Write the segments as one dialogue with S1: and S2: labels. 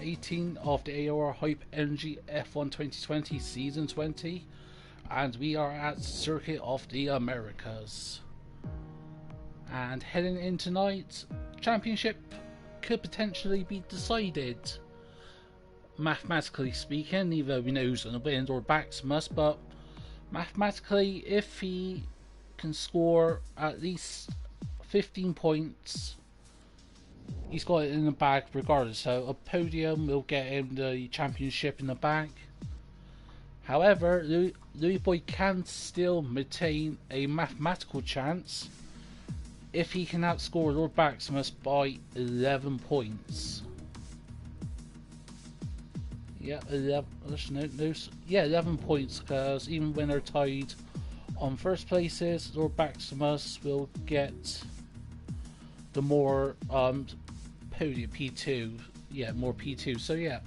S1: 18 of the AOR Hype Energy F1 2020 Season 20, and we are at Circuit of the Americas. And heading in tonight, championship could potentially be decided. Mathematically speaking, neither we know who's going to win or Maximus, but mathematically, if he can score at least 15 points, he's got it in the bag regardless. So a podium will get him the championship in the bag. However, Louis Boy can still maintain a mathematical chance if he can outscore Lord Maximus by 11 points. Yeah, 11 points, because even when they're tied on first places, Lord Maximus will get the more podium P2. Yeah, more P2. So yeah,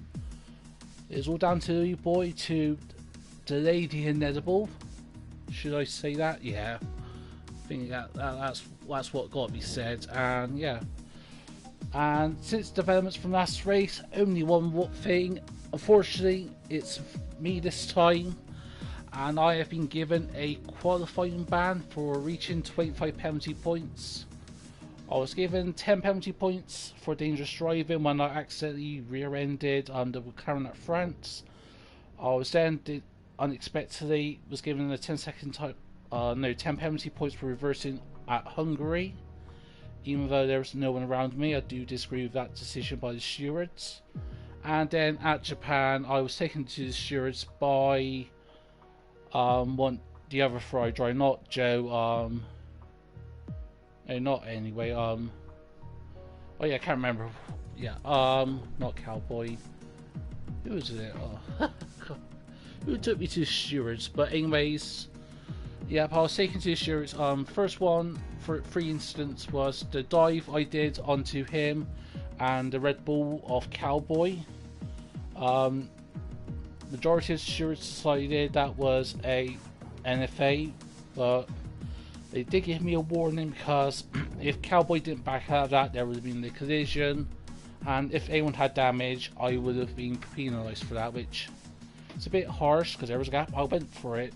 S1: it's all down to Louis Boy to delay the inevitable. Should I say that? Yeah, I think that's what got to be said. And yeah, and since developments from last race, only one thing. Unfortunately, it's me this time, and I have been given a qualifying ban for reaching 25 penalty points. I was given 10 penalty points for dangerous driving when I accidentally rear-ended the McLaren at France. I was then unexpectedly was given a 10 penalty points for reversing at Hungary. Even though there was no one around me, I do disagree with that decision by the stewards. And then at Japan, I was taken to the stewards by the other Ferrari driver, not Joe. Not anyway. Oh yeah, I can't remember. Yeah. Not Cowboy. Who was it? Oh. Who took me to the stewards? But anyways, yeah, I was taken to the stewards. First one for free instance was the dive I did onto him and the Red Bull of Cowboy. Majority of the stewards decided that was a NFA, but they did give me a warning, because if Cowboy didn't back out of that, there would have been a collision, and if anyone had damage, I would have been penalised for that, which is a bit harsh because there was a gap. I went for it.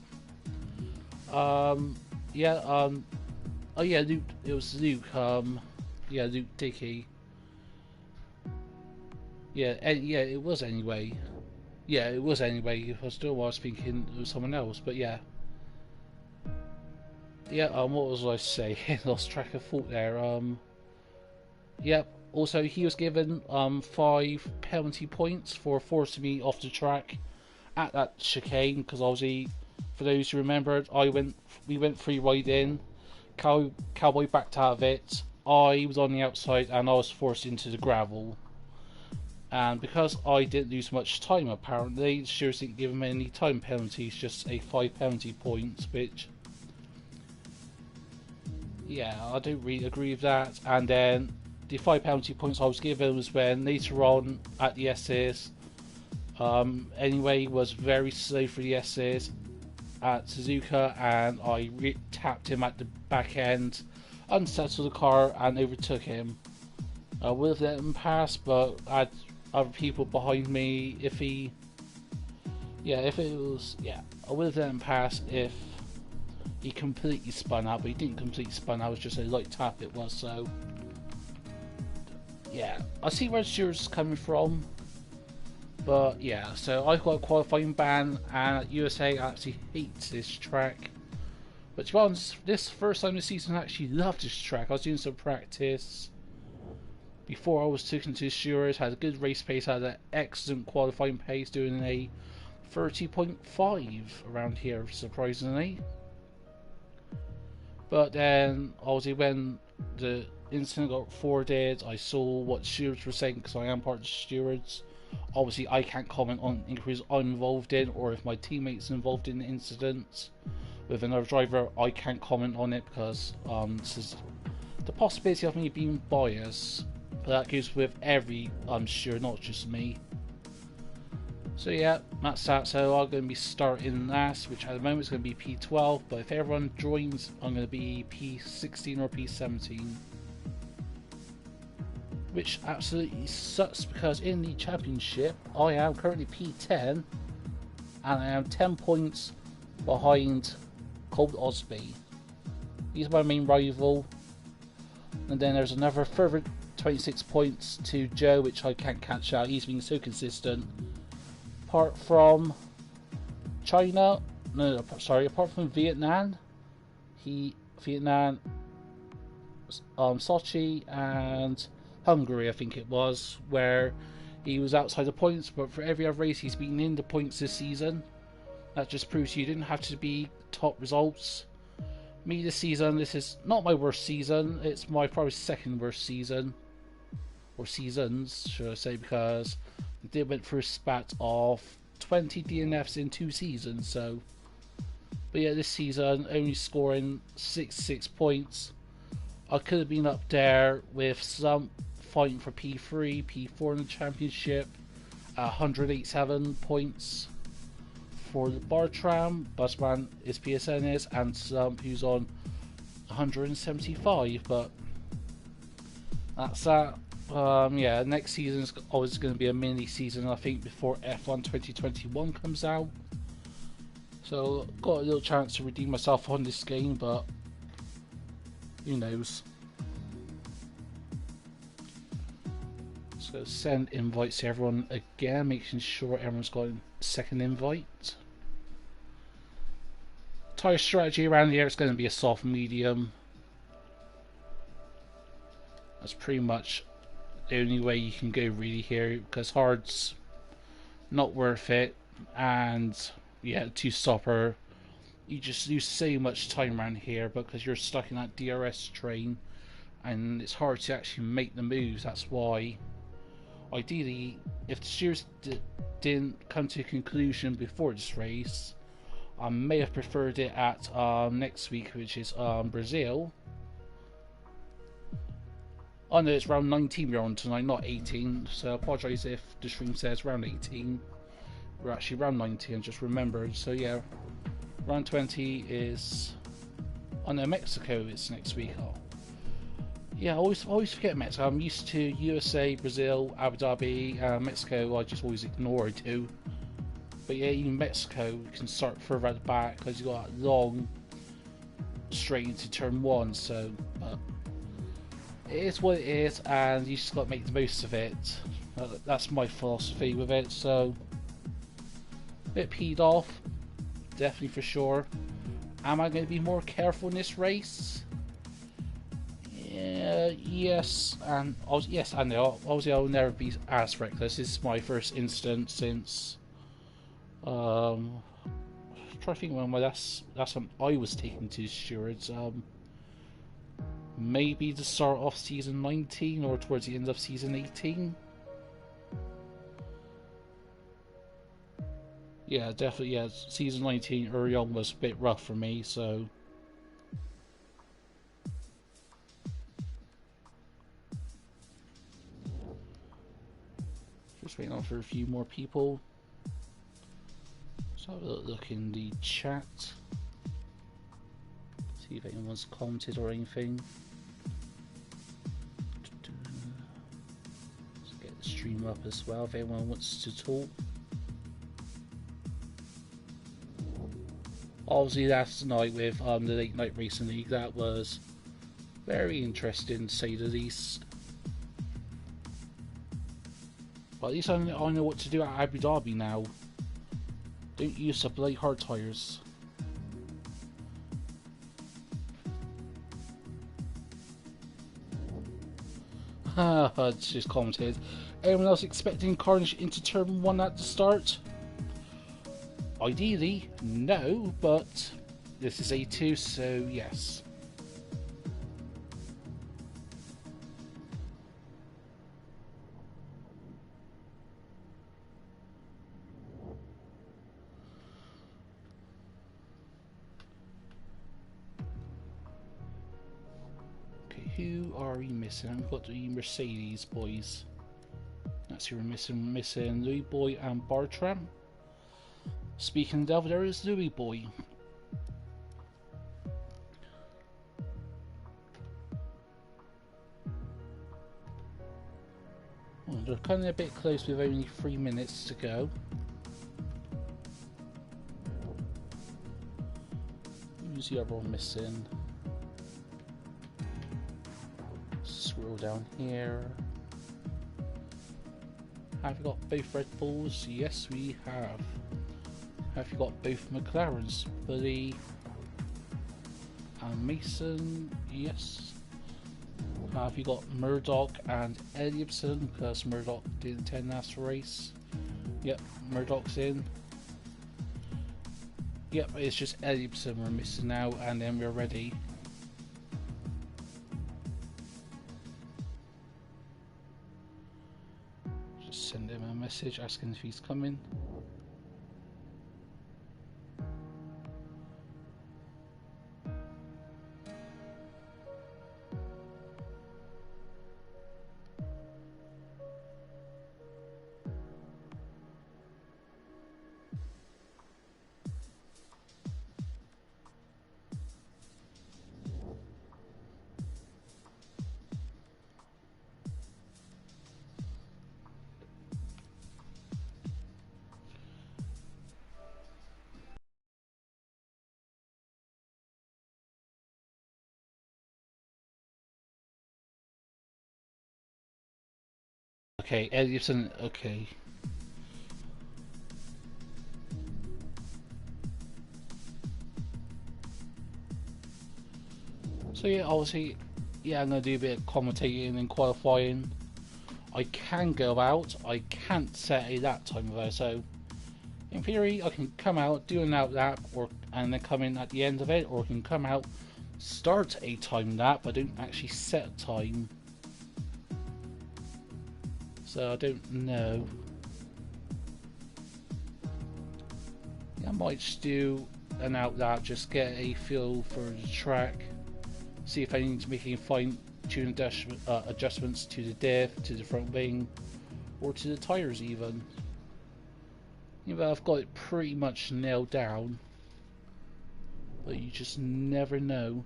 S1: Oh yeah, Luke. It was Luke. Yeah, Luke Dickey. Yeah, it was anyway. Yeah, it was anyway. I was thinking it was someone else, but yeah. Yeah, what was I saying? Lost track of thought there. Yep. Also, he was given 5 penalty points for forcing me off the track at that chicane, because obviously, for those who remembered, we went free ride in. Cowboy backed out of it. I was on the outside and I was forced into the gravel. And because I didn't lose much time, apparently, the stewards didn't give him any time penalties, just a 5 penalty points, which, yeah, I don't really agree with that. And then the 5 penalty points I was given was when later on at the S's, anyway, was very slow for the S's at Suzuka, and I tapped him at the back end, unsettled the car, and overtook him. I would have let him pass, but I had other people behind me. I would have let him pass if he completely spun out, but he didn't completely spun out. It was just a light tap. It was. So yeah, I see where the stewards is coming from, but yeah. So I got a qualifying ban, and USA actually hates this track. But to be honest, this first time this season, I actually love this track. I was doing some practice before I was taken to the stewards, had a good race pace, had an excellent qualifying pace, doing a 30.5 around here, surprisingly. But then, obviously, when the incident got forwarded, I saw what the stewards were saying, because I am part of the stewards. Obviously, I can't comment on inquiries I'm involved in, or if my teammates are involved in the incident with another driver, I can't comment on it, because this is the possibility of me being biased. But that goes with every steward, not just me. So yeah, that's that. So I'm going to be starting last, which at the moment is going to be P12, but if everyone joins, I'm going to be P16 or P17. which absolutely sucks because in the championship I am currently P10 and I am 10 points behind Colt Osby. He's my main rival, and then there's another further 26 points to Joe, which I can't catch out. He's been so consistent. Apart from China, apart from Vietnam, Sochi and Hungary, I think it was, where he was outside the points, but for every other race he's been in the points this season. That just proves you didn't have to be top results. Me this season, this is not my worst season, it's my probably second worst season, or seasons should I say, because I did went through a spat of 20 DNFs in 2 seasons. So, but yeah, this season only scoring 66 points. I could have been up there with some fighting for P3, P4 in the championship, 187 points for the Bartram, Busman is PSN is, and some who's on 175, but that's that. Yeah, next season is always going to be a mini season, I think, before F1 2021 comes out. So, got a little chance to redeem myself on this game, but who knows. So, send invites to everyone again, making sure everyone's got a second invite. Tyre strategy around here is going to be a soft medium. That's pretty much the only way you can go really here, because hard's not worth it, and yeah, two stopper, you just lose so much time around here because you're stuck in that DRS train and it's hard to actually make the moves. That's why ideally, if the steers didn't come to a conclusion before this race, I may have preferred it at next week, which is Brazil. I know it's round 19 we're on tonight, not 18, so I apologise if the stream says round 18. We're actually round 19, I just remembered. So yeah, round 20 is... oh no, Mexico is next week. Oh. Yeah, I always forget Mexico. I'm used to USA, Brazil, Abu Dhabi, Mexico I just always ignore it too. But yeah, even Mexico you can start further at the back because you've got a long straight into turn 1, so... it is what it is, and you just got to make the most of it. That's my philosophy with it. So, a bit peed off, definitely for sure. Am I going to be more careful in this race? Yeah, yes, and yes, I know. Obviously, I'll never be as reckless. This is my first instance since. Try to think when my last time I was taken to stewards. Maybe the start of season 19 or towards the end of season 18. Yeah, definitely. Yeah, season 19 early on was a bit rough for me. So. Just waiting on for a few more people. Let's have a look in the chat. See if anyone's commented or anything. Let's get the stream up as well if anyone wants to talk. Obviously last night with the late night racing league, that was very interesting to say the least. But at least I know what to do at Abu Dhabi now. Don't use up bloody hard tyres. It's just commented. Anyone else expecting carnage into turn 1 at the start? Ideally, no, but this is A2, so yes. Who are we missing? I've got the Mercedes boys. That's who we're missing Louis Boy and Bartram. Speaking of devil, there is Louis Boy. they're coming a bit close with only 3 minutes to go. Who's the other one missing? Scroll down here. Have you got both Red Bulls? Yes, we have. Have you got both McLarens? Buddy and Mason? Yes. Have you got Murdoch and Elliotson? Because Murdoch didn't attend last race. Yep, Murdoch's in. Yep, it's just Elliotson we're missing now, and then we're ready. Just send him a message asking if he's coming. Okay, Elliotson, okay. So yeah, obviously, yeah, I'm going to do a bit of commentating and qualifying. I can go out, I can't set a lap time though, so in theory I can come out, do an out lap, and then come in at the end of it, or I can come out, start a time lap, I don't actually set a time. So I don't know. Yeah, I might just do an out lap, just get a feel for the track, see if I need to make any fine-tune adjustments to the diff, to the front wing, or to the tyres even. You know, I've got it pretty much nailed down, but you just never know.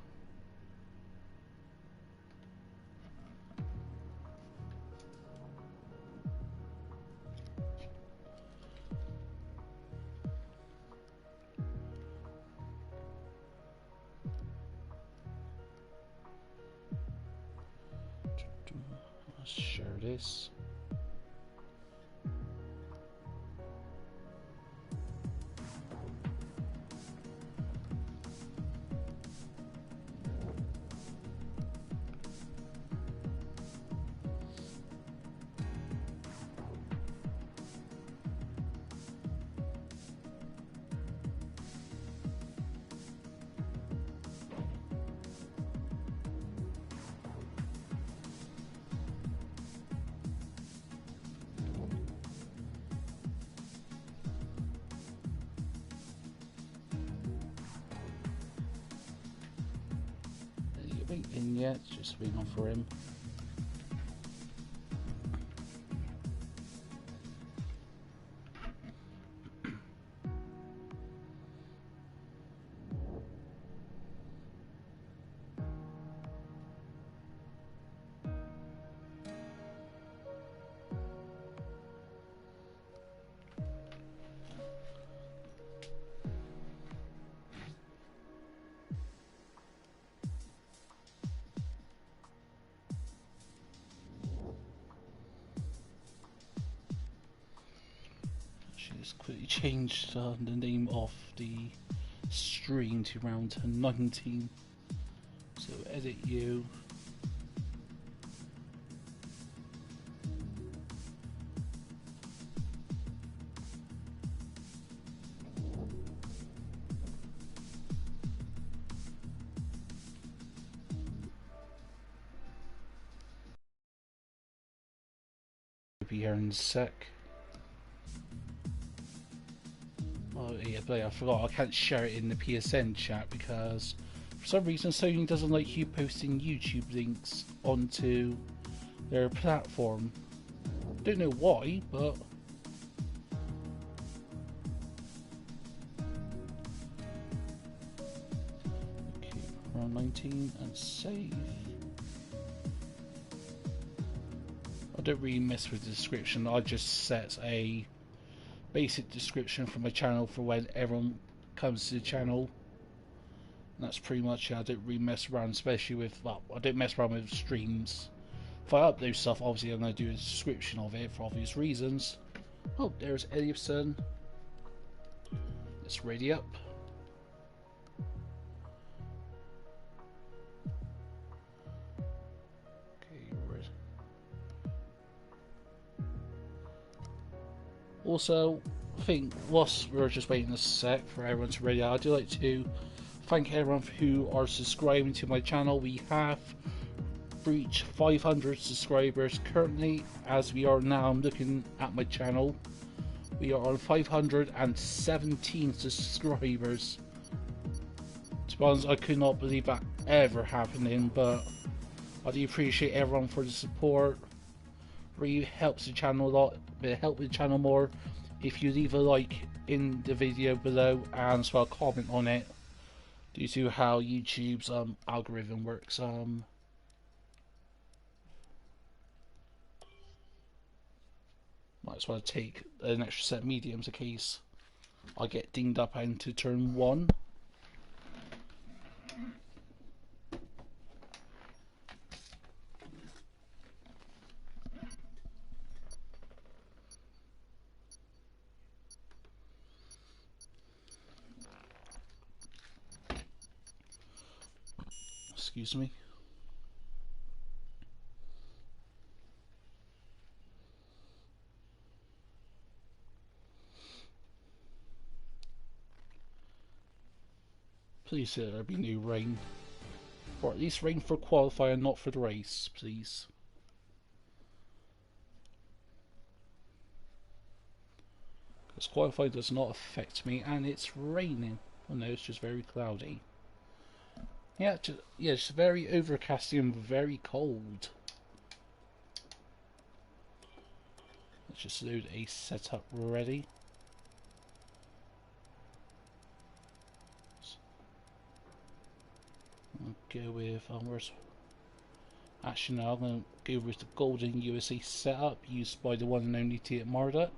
S1: Let's share this. In yet, just waiting on for him. Just quickly changed the name of the stream to round 19. So edit you. Be here in a sec. Oh yeah, but I forgot, I can't share it in the PSN chat because for some reason Sony doesn't like you posting YouTube links onto their platform. Don't know why, but okay, round 19 and save. I don't really mess with the description. I just set a basic description for my channel for when everyone comes to the channel. And that's pretty much it. I don't really mess around, especially with, well, I don't mess around with streams. If I upload stuff, obviously I'm going to do a description of it for obvious reasons. Oh, there's Edison. Let's ready up. Also, I think whilst we're just waiting a sec for everyone to ready, I do like to thank everyone who are subscribing to my channel. We have reached 500 subscribers currently. As we are now, I'm looking at my channel, we are on 517 subscribers. To be honest, I could not believe that ever happening, but I do appreciate everyone for the support. Really helps the channel a lot. It helps the channel more if you leave a like in the video below and as well comment on it, due to how YouTube's algorithm works. Might as well take an extra set of mediums in case I get dinged up into turn 1. Excuse me. Please say there be no rain. Or at least rain for qualifying, not for the race, please. Because qualifying does not affect me, and it's raining. Oh no, it's just very cloudy. Yeah, it's very overcasty and very cold. Let's just load a setup ready. I'll go with actually no, I'm going to go with the golden USA setup used by the one and only T at Marduk.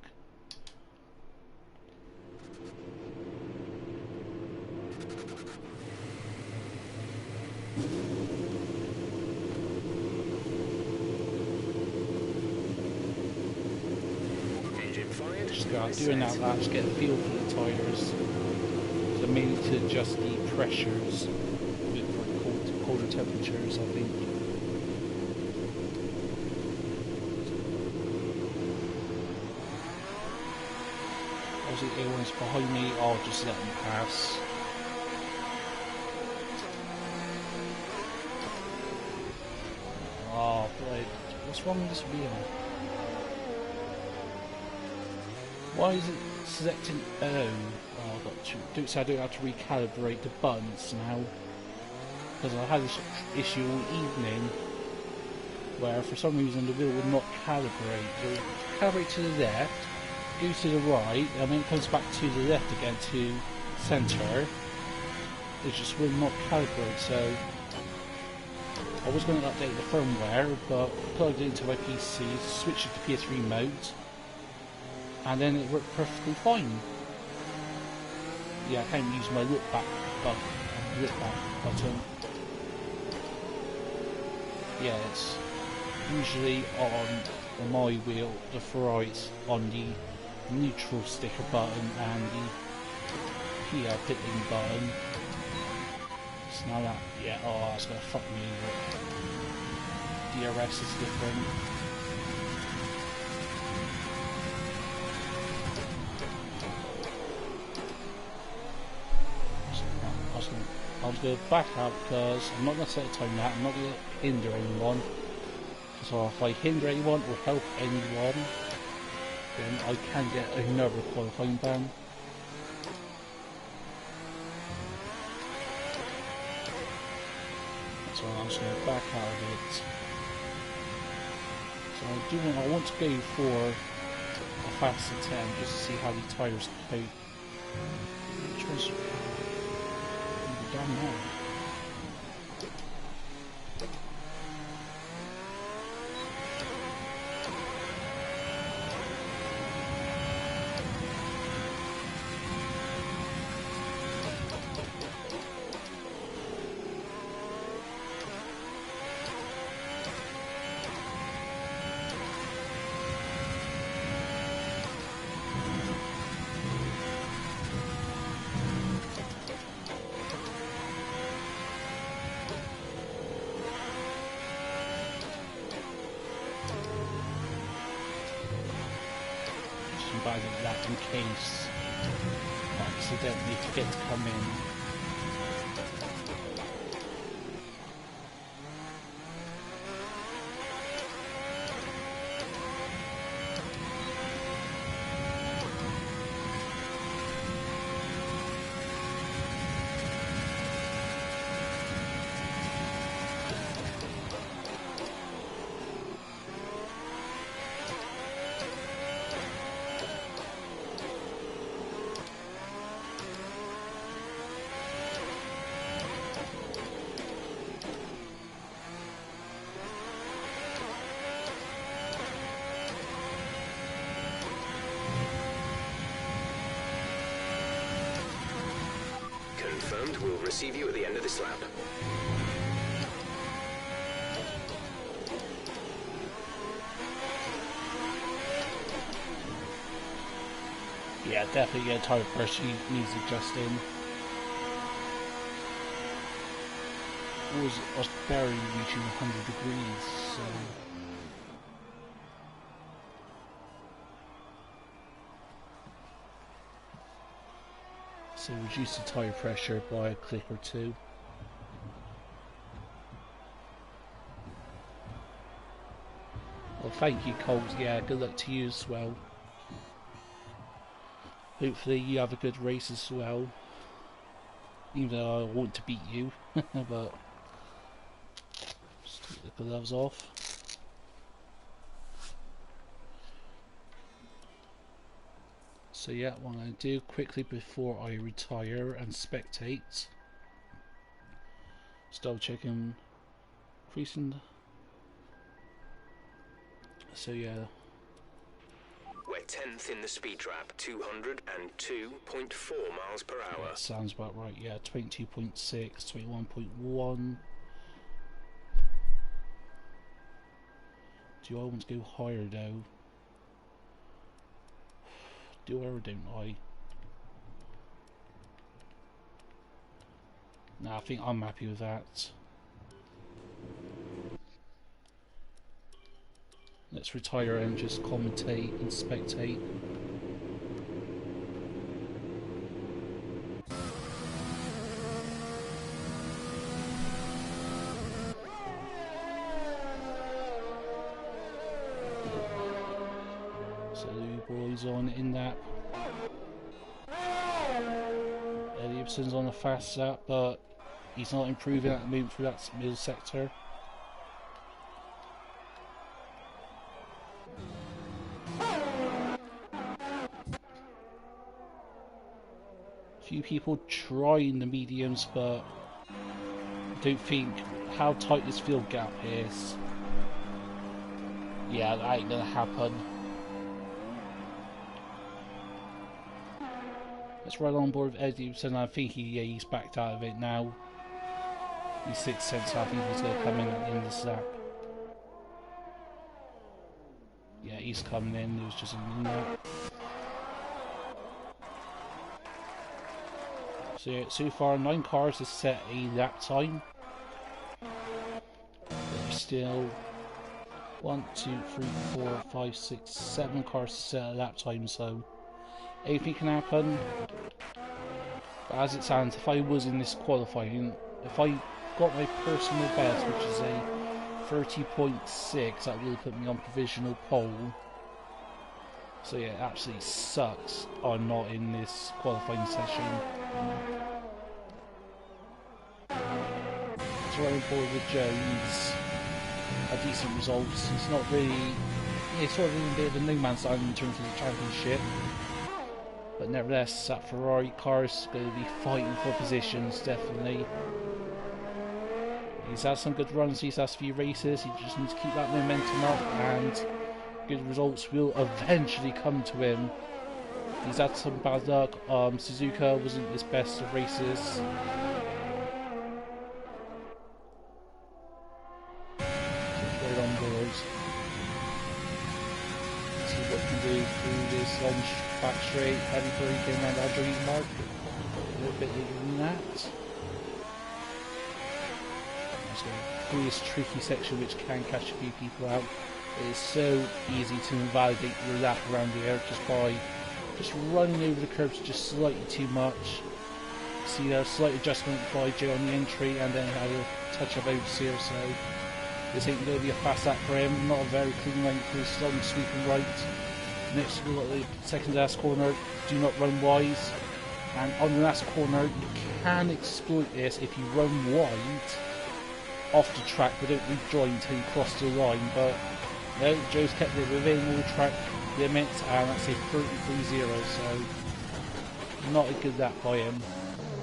S1: Just go out doing that, just get a feel for the tyres. So mainly to adjust the pressures for colder temperatures, I think. Obviously everyone's behind me, I'll just let them pass. Oh boy, what's wrong with this wheel? Why is it selecting O? Oh, I've got to, so I don't have to recalibrate the buttons now. Because I had this issue all evening where for some reason the wheel would not calibrate. It would calibrate to the left, go to the right, and then it comes back to the left again to centre. It just will not calibrate, so I was going to update the firmware, but plugged it into my PC, switched it to PS3 mode, and then it worked perfectly fine. Yeah, I can't use my look back button. Yeah, it's usually on my wheel, the right on the neutral sticker button and the pit lane button. So now that, yeah, oh, that's gonna fuck me over. DRS is different. I was going to back out because I'm not going to set a time that, I'm not going to hinder anyone. So if I hinder anyone or help anyone, then I can get another qualifying ban. So I'm just going to back out of it. So I want to go for a faster 10 just to see how the tyres cope. Which one's down there? back at that in case I accidentally forget to come in.
S2: Confirmed, we'll receive you at the end of this lap.
S1: Yeah, definitely tire pressure needs adjusting. I was barely reaching 100 degrees, so... So reduce the tire pressure by a click or two. Well, thank you, Colt. Yeah, good luck to you as well. Hopefully you have a good race as well. Even though I want to beat you, but just take the gloves off. So yeah, what I'm going to do quickly before I retire and spectate. Still checking, increasing. So yeah.
S2: We're 10th in the speed trap, 202.4 miles per hour.
S1: That sounds about right, yeah, 22.6, 21.1. Do I want to go higher though? Do I or don't I? Nah, I think I'm happy with that. Let's retire and just commentate and spectate. So the boys on in that. Eddie Ibsen's on a fast lap, but he's not improving at the moment through that middle sector. Few people trying the mediums, but I don't think how tight this field gap is. Yeah, that ain't gonna happen. Let's run on board with Eddie, and I think he's backed out of it now. He's 6 cents, I think he's gonna come in at the end of this lap. Yeah, he's coming in, it was just a lap. So yeah, so far 9 cars have set a lap time. There's still 1, 2, 3, 4, 5, 6, 7 cars to set a lap time, so anything can happen. But as it stands, if I was in this qualifying, if I got my personal best, which is a 30.6, that will put me on provisional pole. So yeah, it absolutely sucks I'm not in this qualifying session. So running forward with Joe needs a decent result. He's not really, he's sort of in a bit of a no man's land in terms of the championship. But nevertheless, that Ferrari car is going to be fighting for positions, definitely. He's had some good runs these last few races, he just needs to keep that momentum up and good results will eventually come to him. He's had some bad luck. Suzuka wasn't his best of races. Right on board. See what we can do through this long back straight, heavy braking around our dream mark. A little bit later than that. Just going through this tricky section which can catch a few people out. It is so easy to invalidate your lap around here just by just running over the curbs just slightly too much. See there, slight adjustment by Joe on the entry, and then had a touch of oversteer, so this ain't going to be a fast lap for him. Not a very clean line for his long sweeping right. Next we've got the second last corner, do not run wise. And on the last corner, you can exploit this if you run wide off the track, but don't rejoin until you cross the line. But no, Joe's kept it within all track limits, and that's a 33-0, so not a good lap by him.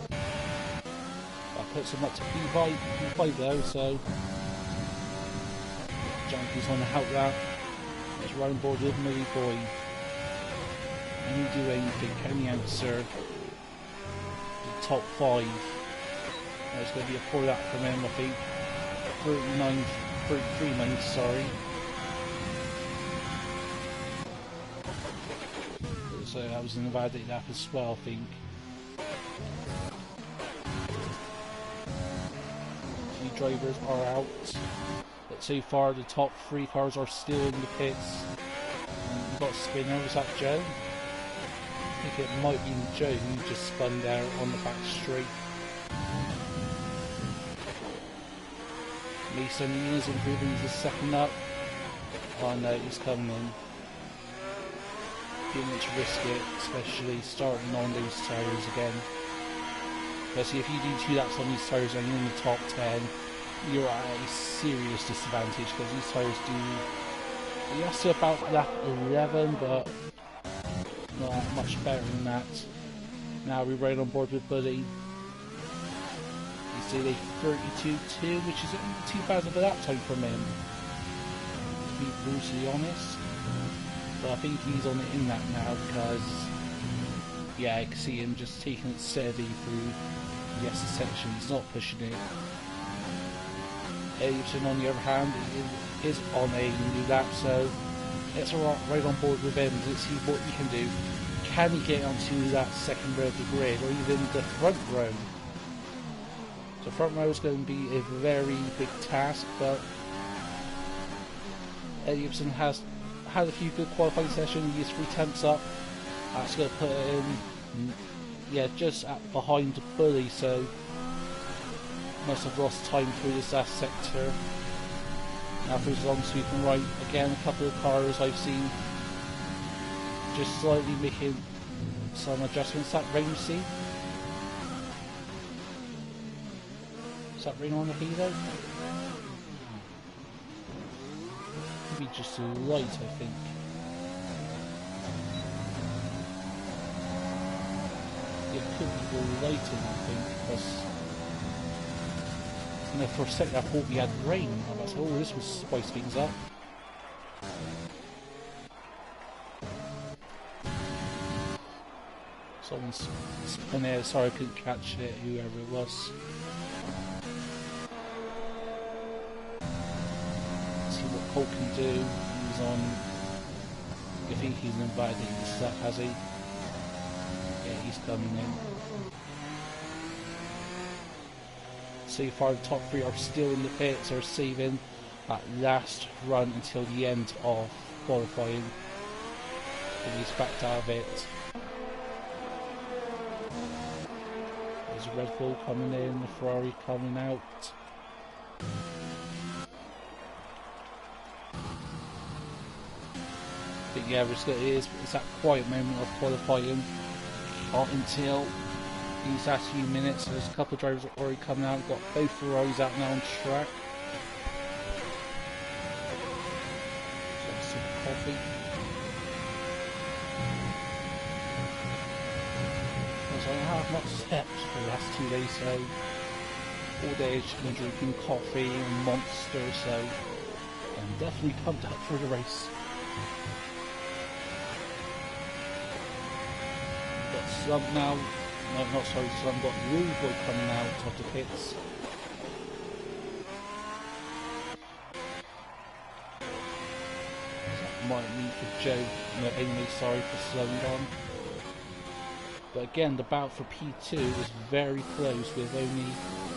S1: That puts him up to P5 though, so Junkies on to help that. Let's run board with Millie Boy. Can he do anything? Can he answer the top 5? There's going to be a poor lap from him, I think. 33 sorry. So that was an invalidated lap as well, I think. Few drivers are out. But so far the top 3 cars are still in the pits. We've got a spinner, was that Joe? I think it might be Joe who just spun there on the back straight. Mason is improving his second up. Oh no, he's coming in. Didn't to risk it, especially starting on those tyres again. Especially if you do 2 laps on these tyres and you're in the top 10, you're at a serious disadvantage because these tyres do. Yes, to about lap 11, but not much better than that. Now we're right on board with Buddy. You see a 32.2, which isn't too bad of a lap time from him, to be brutally honest. But I think he's on it in that now because, yeah, I can see him just taking it steady through the S section. He's not pushing it. Edison, on the other hand, is on a new lap, so let's right on board with him. Let's see what he can do. Can he get onto that second row of the grid, or even the front row? The front row is going to be a very big task, but Edison has had a few good qualifying sessions. He's 3 temps up. That's going to put him, yeah, just behind the Bully, so must have lost time through this last sector. Now through his long sweeping right, again a couple of cars I've seen just slightly making some adjustments. That rain, see? Is that rain on the Hilo? Maybe just a light, I think. It could be the lighting, I think, because for a second I thought we had rain. I was like, oh, this will spice things up. Someone's spun there, sorry I couldn't catch it, whoever it was. Let's see what Cole can do. He's on, I think he's invited this up, has he? Yeah, he's coming in. So far the top 3 are still in the pits, are saving that last run until the end of qualifying. And he's backed out of it. There's a Red Bull coming in, the Ferrari coming out. But yeah, it's that quiet moment of qualifying until these last few minutes. There's a couple of drivers already coming out. We've got both Ferraris out now on track. Got some coffee. As I have not slept for the last 2 days, so all day I've just been drinking coffee and Monster, so I'm definitely pumped up for the race. Got Slump now. No, not sorry, so I've got Rude Boy coming out of the pits. That might mean for Joe, no, anyway, sorry for slowing down. But again, the battle for P2 is very close, with only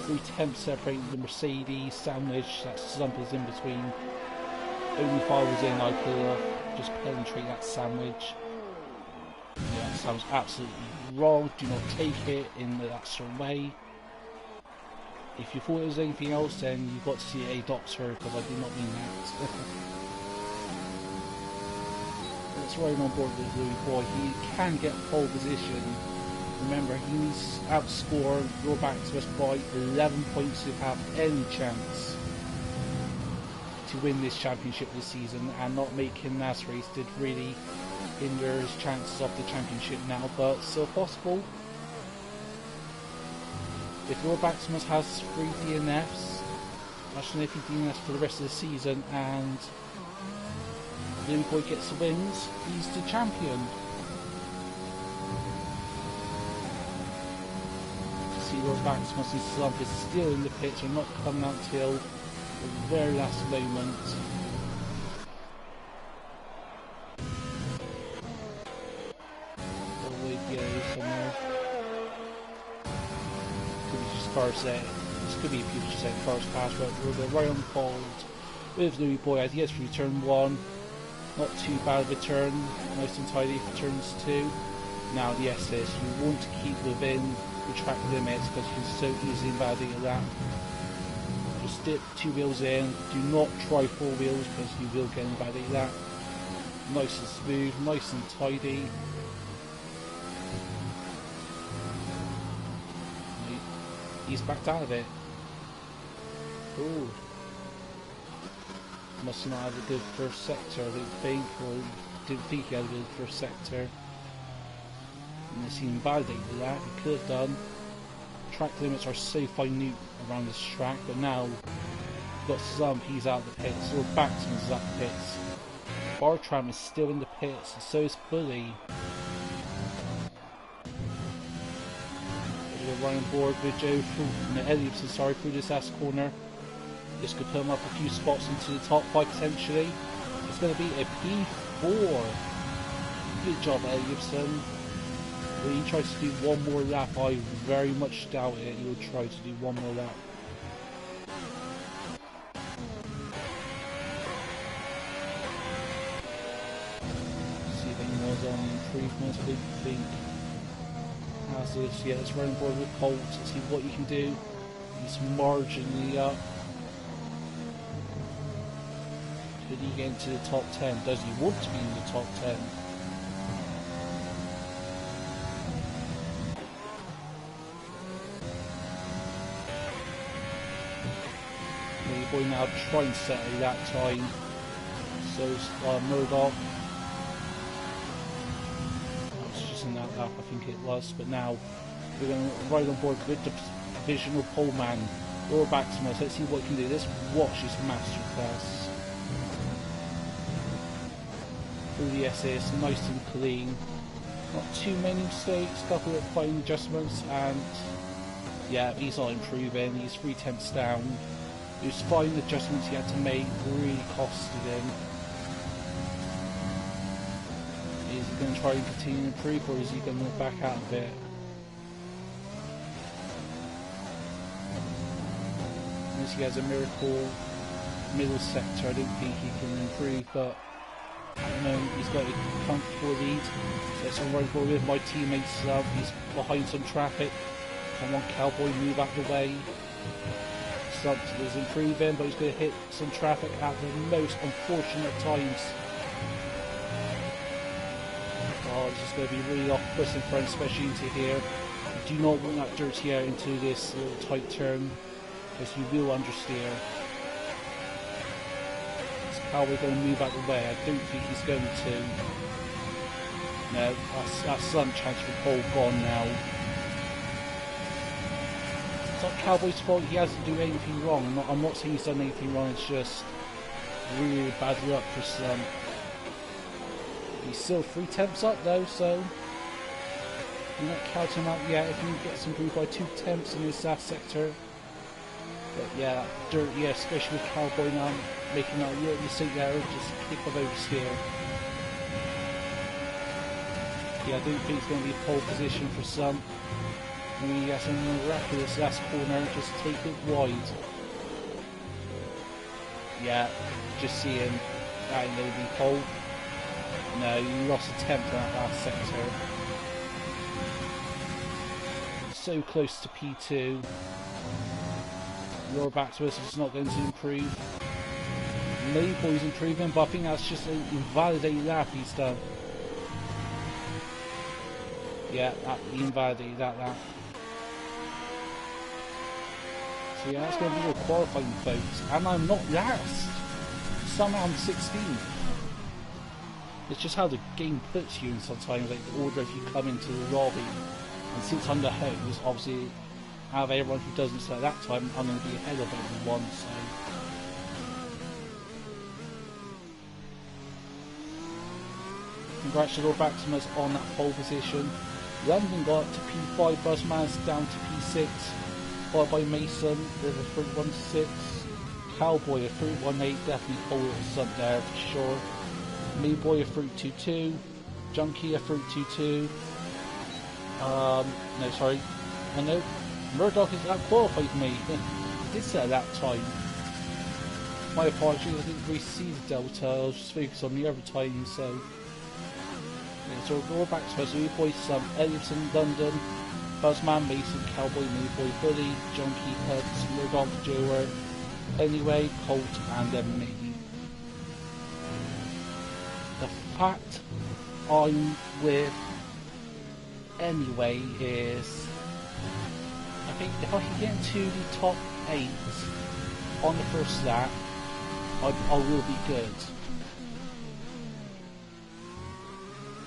S1: 3 temps separating the Mercedes sandwich. That Slump is in between only if I was in, I could just penetrate that sandwich. Yeah, that sounds absolutely wrong. Do not take it in that sort of way. If you thought it was anything else, then you've got to see a doctor, because I do not mean that. Let's ride on board with Louis Boy. He can get pole position. Remember, he needs to outscore your back to us by 11 points to have any chance to win this championship this season, and not making NAS race did really hinder his chances of the championship now, but still possible. If Lord Maximus has 3 DNFs, imagine if he DNFs for the rest of the season and Louis Boy gets the wins, he's the champion. See Lord Maximus and Slump is still in the pits, and not coming out till the very last moment. Cars set. This could be a future set cars pass, but we're right on hold with Louis Boy as he gets through turn 1. Not too bad of a turn, nice and tidy for turns 2. Now the SS, you want to keep within the track limits because you can so easily invalidate that. Just dip 2 wheels in, do not try 4 wheels because you will get invalidated that. Nice and smooth, nice and tidy. He's backed out of it. Ooh. Must not have a good first sector, I don't think, or didn't think he had a good first sector. Unless he invalidated that, he could have done. Track limits are so minute around this track, but now we've got Slump, he's out of the pits, or Baxman's out of the pits. Bartram is still in the pits, and so is Bully. We're running board with Joe through through this last corner. This could put him up a few spots into the top 5 potentially. It's going to be a P4. Good job, Elliotson. When he tries to do one more lap, I very much doubt it. He will try to do one more lap. See if anyone's on improvements. I don't think. As this, yeah, let's run on board with Colt and see what you can do. He's marginally up. Could he get into the top 10? Does he want to be in the top 10? Boy now trying to settle that time. So Murdoch. In that lap, I think it was, but now we're going to ride on board with the divisional pole man, Lord Maximus. Let's see what he can do. Let's watch his masterclass. Through the SS, nice and clean. Not too many mistakes, couple of fine adjustments, and yeah, he's not improving. He's 3/10 down. Those fine adjustments he had to make really costed him. Is he going to try and continue to improve, or is he going to back out a bit? Unless he has a miracle middle sector, I don't think he can improve, but at the moment he's got a comfortable lead. Let's run forward with my teammates up. He's behind some traffic. Come on, Cowboy, move out the way. Slump is improving, but he's going to hit some traffic at the most unfortunate times. Oh, this is going to be really off-putting for him, especially into here. You do not want that dirty air into this little tight turn, because you will understeer. Is Cowboy going to move out the way? I don't think he's going to. No, that's some chance for pole gone now. It's not Cowboy's fault, he hasn't done anything wrong. I'm not saying he's done anything wrong, it's just really bad luck for Slump. He's still 3/10 up though, so you're not counting him out yet. If you get some improved by 2/10 in this last sector. But yeah, dirt, yeah, especially with Cowboy now making that little mistake there, just kick of oversteer. Yeah, I don't think it's going to be a pole position for some. He has a miraculous last corner, just take it wide. Yeah, just see him. That ain't going to be pole. No, you lost a tenth in that last sector. So close to P2. Your back to us is not going to improve. Mayboy's improving, but I think that's just an invalidated lap he's done. Yeah, he invalidated that lap. So yeah, that's going to be your qualifying, folks. And I'm not last. Somehow I'm 16th. It's just how the game puts you in sometimes, like the order if you come into the lobby. And since I'm the host, obviously, out of everyone who doesn't select that time, I'm going to be ahead of everyone, so... Congratulations Maximus on that pole position. London got up to P5, Buzzman's down to P6, followed by Mason with a 3.16. Cowboy a 3.18, definitely pole us up there for sure. Mayboy a 3.22, Junkie a 3.22. No, sorry. I know Murdoch is out-qualified me. I did say at that time. My apologies, I didn't really see the delta, I was just focused on the other time, so... Yeah, so we'll go back to us. Mayboy, Edison, London, Buzzman, Mason, Cowboy, Mayboy, Bully, Junkie, Huds, Murdoch, Joer, Anyway, Colt, and then me. The fact I'm with Anyway is, I think if I can get into the top 8 on the first lap, I will be good.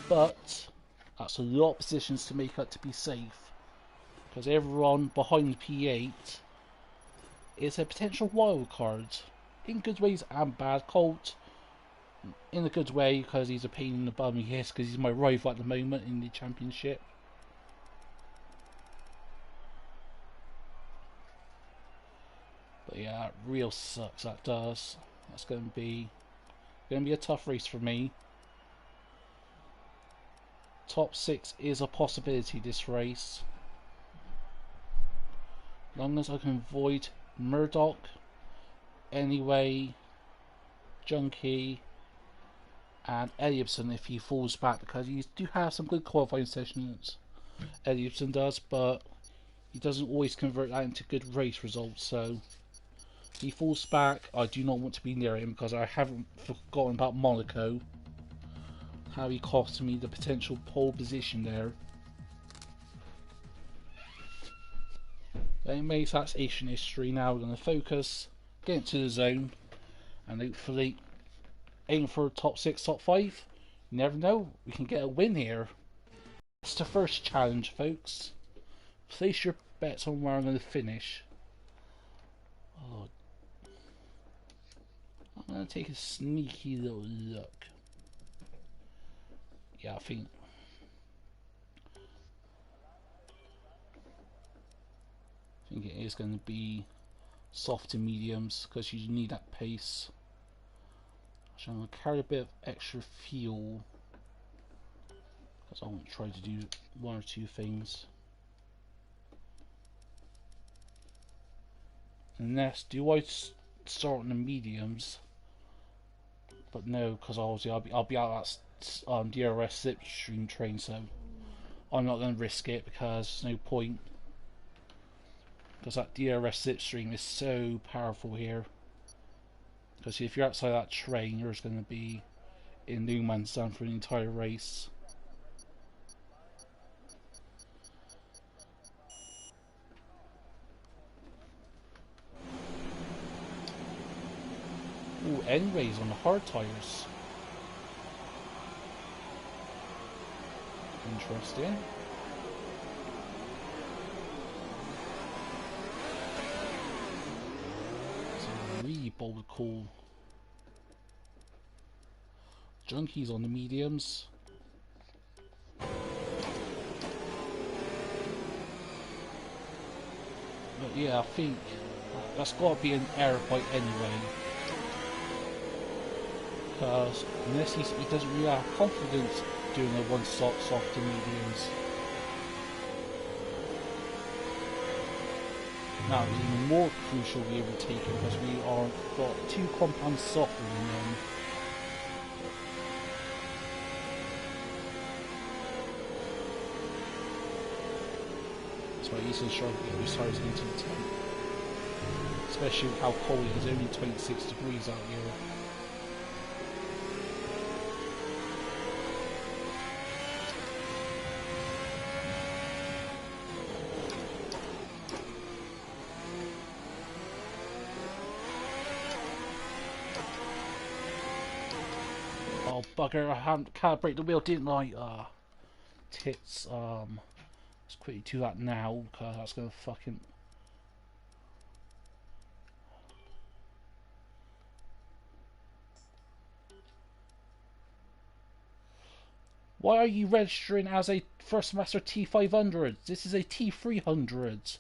S1: But that's a lot of positions to make up to be safe, because everyone behind P8 is a potential wild card, in good ways and bad. Colt, in a good way, because he's a pain in the bum, yes, because he's my rival at the moment in the championship. But yeah, that real sucks, that does. That's going to be a tough race for me. Top 6 is a possibility this race. As long as I can avoid Murdoch, Anyway, Junkie, and Elliotson if he falls back, because he do have some good qualifying sessions. Elliotson does, but he doesn't always convert that into good race results, so if he falls back, I do not want to be near him, because I haven't forgotten about Monaco, how he cost me the potential pole position there. But anyways, that's Asian history. Now we're going to focus, get into the zone, and hopefully aim for top 6, top 5. You never know, we can get a win here. That's the first challenge, folks. Place your bets on where I'm going to finish. Oh, I'm going to take a sneaky little look. Yeah, I think it is going to be soft to mediums, because you need that pace. So I'm going to carry a bit of extra fuel, because I want to try to do one or two things. Unless, do I start on the mediums? But no, because obviously I'll be out that DRS slipstream train, so I'm not going to risk it, because there's no point. Because that DRS slipstream is so powerful here. Because if you're outside that train, you're just going to be in no man's land for the entire race. Ooh, anyways, on the hard tires. Interesting. It's a really bold call. Junkies on the mediums. But yeah, I think that's got to be an error point anyway. Because unless he doesn't really have confidence doing a one stop soft to mediums. Now it's even more crucial we overtake him, because we are got 2 compounds softer than them. why he's going to struggle to get those tires into the tank. Especially with how cold it is, only 26 degrees out here. Oh bugger, I can't calibrate the wheel, didn't I? Tits, let's quickly do that now, because that's gonna fucking... Why are you registering as a First Master T500? This is a T300.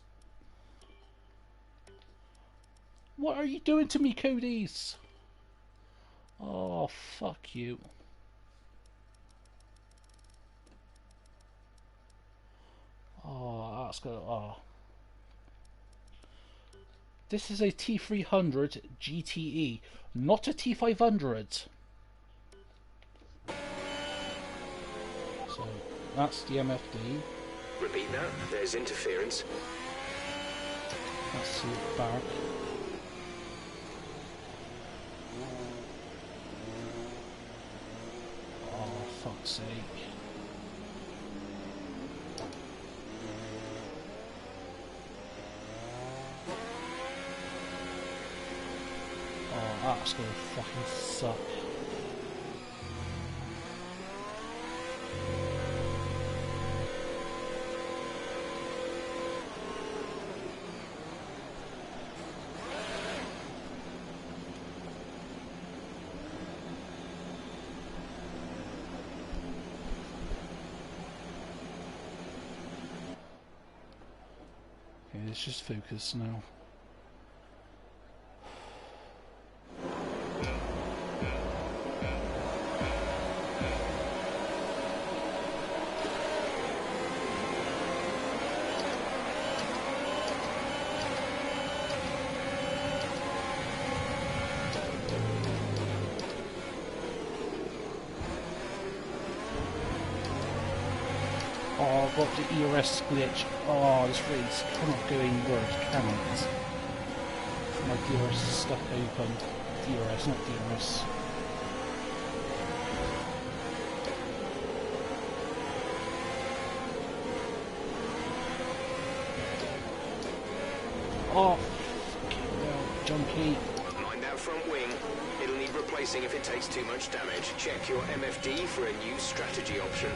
S1: What are you doing to me, Codys? Oh, fuck you. Oh, that's gonna... Oh. This is a T300 GTE, not a T500. So, that's the MFD.
S2: Repeat that. There's interference.
S1: Let's see it back. Oh, fuck's sake. Oh, that's gonna fucking suck. Okay, let's just focus now. Oh, I've got the ERS glitch. Oh, this race cannot go anywhere, can it? My DRS is stuck open. DRS, not DRS. Oh, fucking hell, junkie.
S2: Mind that front wing. It'll need replacing if it takes too much damage. Check your MFD for a new strategy option.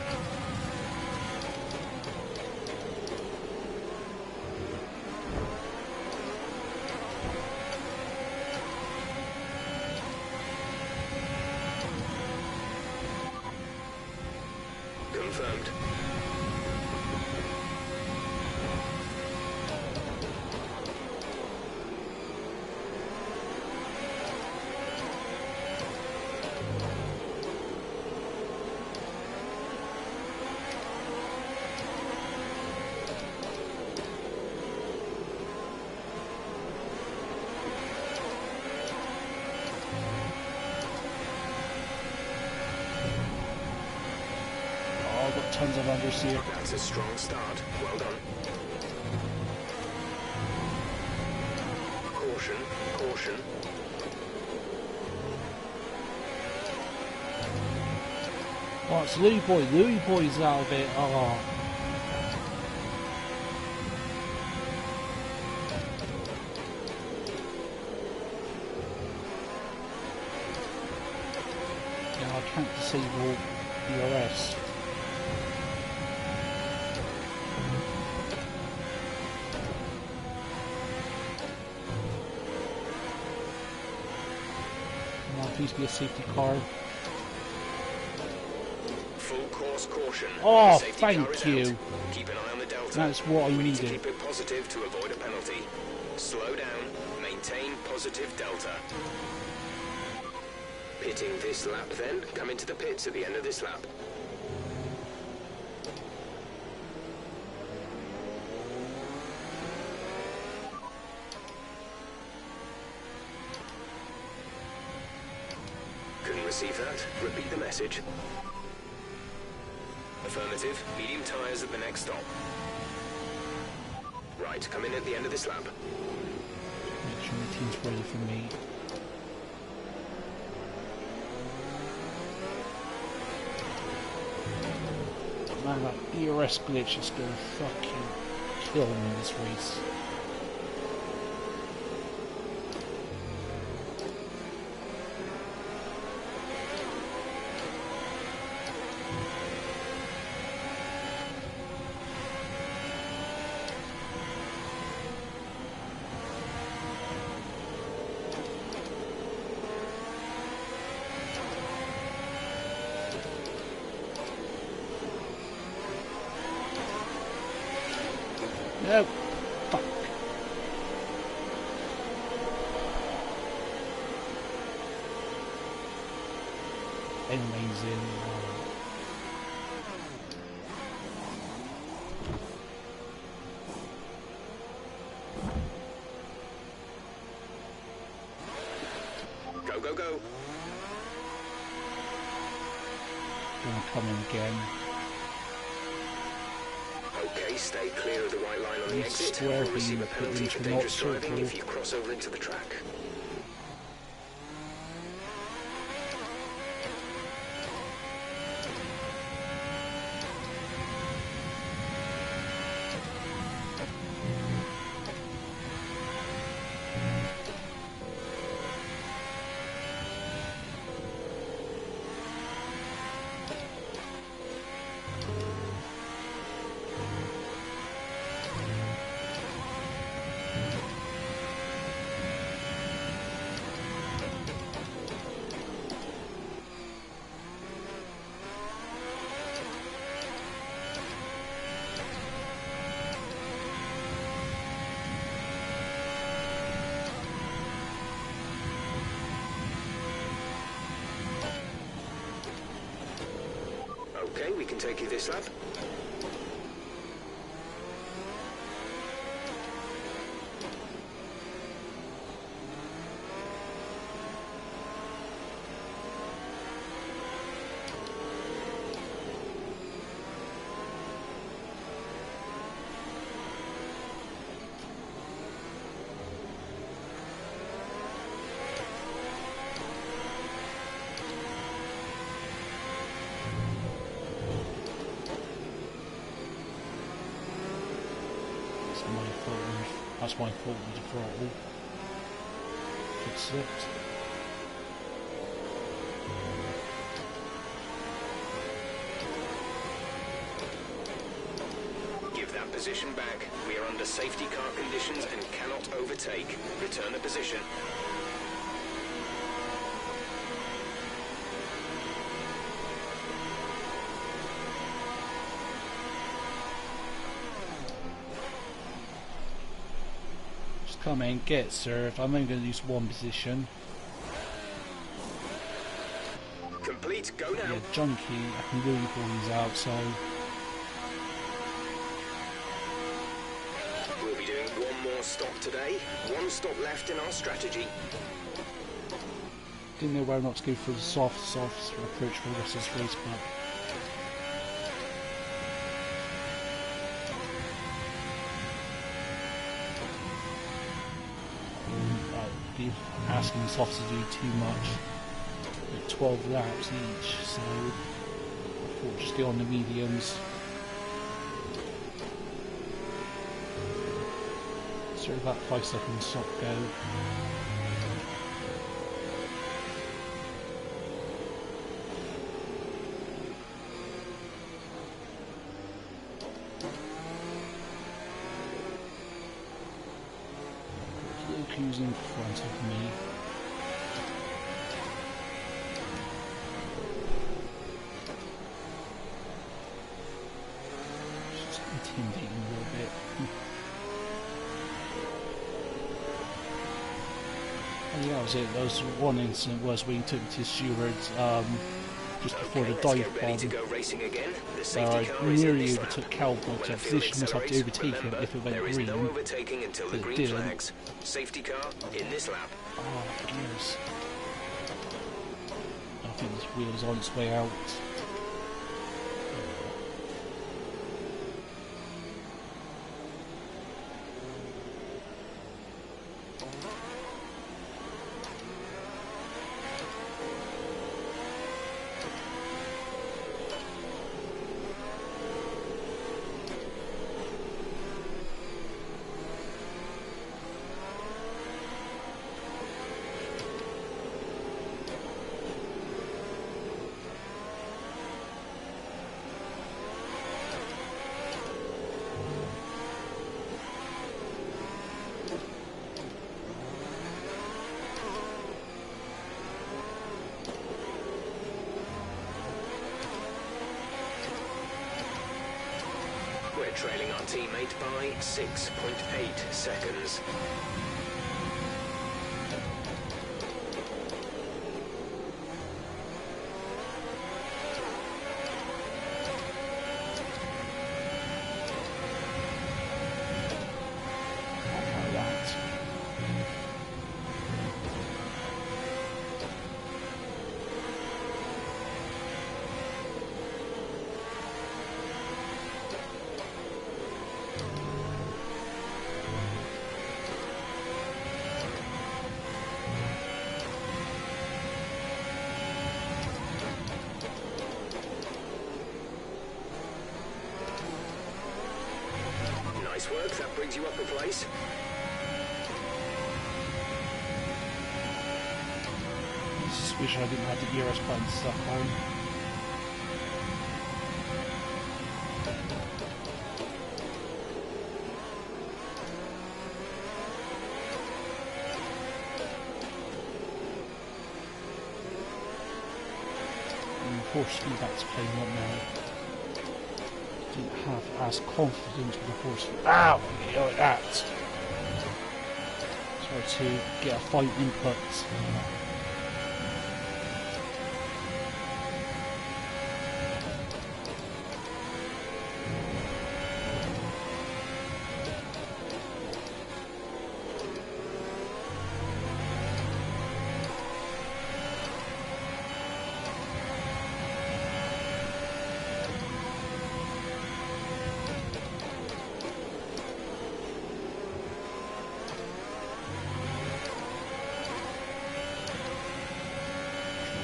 S2: Confirmed.
S1: Tons of understeer.
S2: That's a strong start. Well done. Caution, caution.
S1: Oh, it's Louis Boy. Louis Boy's out of it. Oh. Yeah, I can't disable ERS. Please be a safety car.
S2: Full course caution.
S1: Oh,
S2: Safety
S1: thank you.
S2: Keep an eye on the delta.
S1: That's what I
S2: We need
S1: needed.
S2: to keep it positive to avoid a penalty. Slow down. Maintain positive delta. Pitting this lap then. Come into the pits at the end of this lap. Receive that. Repeat the message. Affirmative. Medium tyres at the next stop. right. Come in at the end of this lap.
S1: Make sure the team's ready for me. Man, that AOR glitch is gonna fucking kill me in this race. No! Fuck. Amazing.
S2: Go, go, go.
S1: Gonna come in again.
S2: Okay, stay clear of the white line on the exit.
S1: Square
S2: You'll receive a
S1: beam
S2: penalty
S1: into
S2: for
S1: not
S2: dangerous driving
S1: circle.
S2: if you cross over into the track. Okay, we can take you this lap.
S1: That's my fault with the throttle. It slipped.
S2: Give that position back. We are under safety car conditions and cannot overtake. Return the position.
S1: Come in, get served. I'm only going to use one position.
S2: Complete, go now.
S1: Yeah, junkie, I can really pull these out, so...
S2: We'll be doing one more stop today. One stop left in our strategy.
S1: Didn't know where not to go for the soft approach for the rest of this race, but... be asking the softs to do too much. Like 12 laps each, so I thought just go on the mediums. Sort of that 5 second stop go. Who's in front of me? Just intimidating a little bit. And yeah, that was it. There was one incident was when he took me to stewards just before the dive bomb. I nearly overtook Cowboy, so I positioned myself to overtake him if it went green, but it didn't.
S2: Safety car in this lap.
S1: Oh, gears. I think this wheel is on its way out.
S2: We're trailing our teammate by 6.8 seconds. Nice work, that brings you up a place.
S1: Just wish I didn't have the ERS button stuck on. Force speed that's playing up now. Didn't have as confidence with the force. Ow! Like that. Try to get a fight input.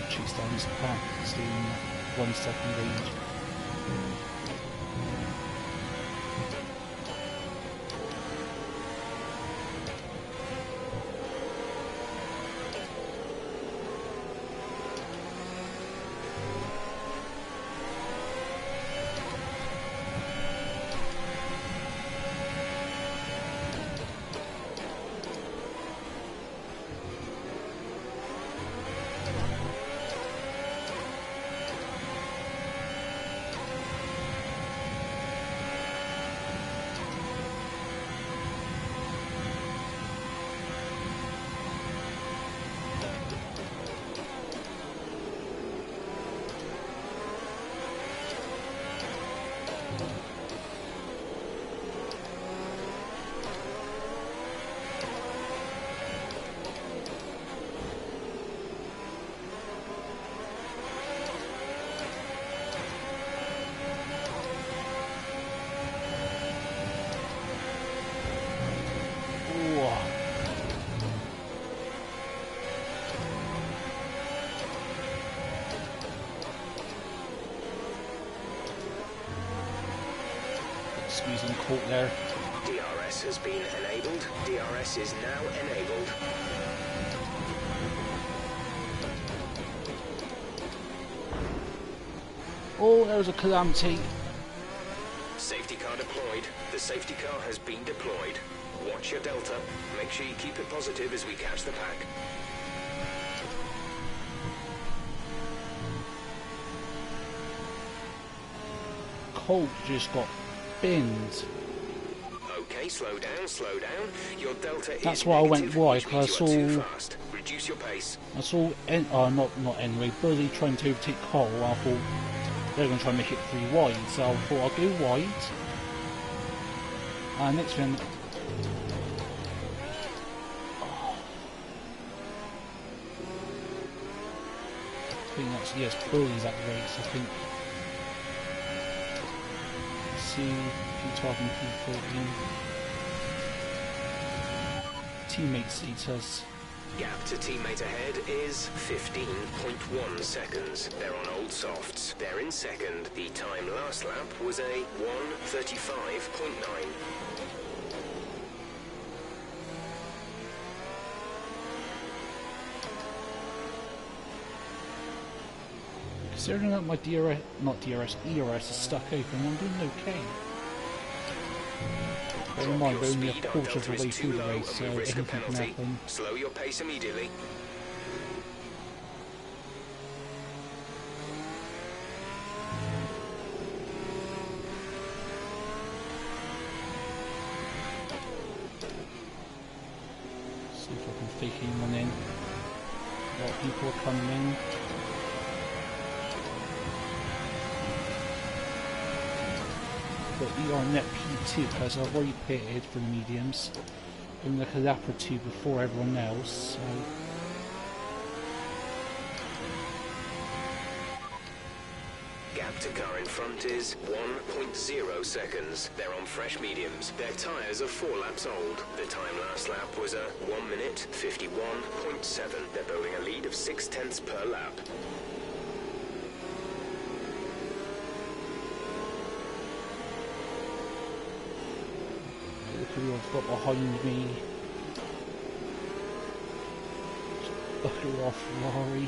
S1: Chase down his back, staying 1 second range. Squeezing caught there.
S2: DRS has been enabled. DRS is now enabled.
S1: Oh, there was a calamity.
S2: Safety car deployed. The safety car has been deployed. Watch your delta. Make sure you keep it positive as we catch the pack.
S1: Colt just got binned.
S2: Okay, slow down, slow down. Your delta
S1: That's
S2: is
S1: why I went
S2: negative,
S1: wide,
S2: which means
S1: because
S2: you
S1: I
S2: are too
S1: saw-
S2: fast. Reduce your pace.
S1: I saw, not Henry, Bully trying to overtake Cole. I thought they're going to try and make it 3 wide, so I thought I'll go wide. Next thing. I think that's, yes, Bully's at the race, I think. Let's see, P12 and P14. Teammate status.
S2: Gap to teammate ahead is 15.1 seconds. They're on old softs. They're in second. The time last lap was a 1:35.9.
S1: Considering that my ERS is stuck open, I'm doing okay. Bear in mind, we're only a quarter of the way through the race, so anything can happen.
S2: Slow your pace immediately.
S1: See if I can fake anyone in. A lot of people are coming in. But AOR Net P2, because I've already pitted for the mediums. In like a lap or two before everyone else, so.
S2: Gap to car in front is 1.0 seconds. They're on fresh mediums. Their tyres are 4 laps old. The time last lap was a 1 minute 51.7. They're building a lead of 0.6 per lap.
S1: Look who I've got behind me. Bugger off, Ferrari.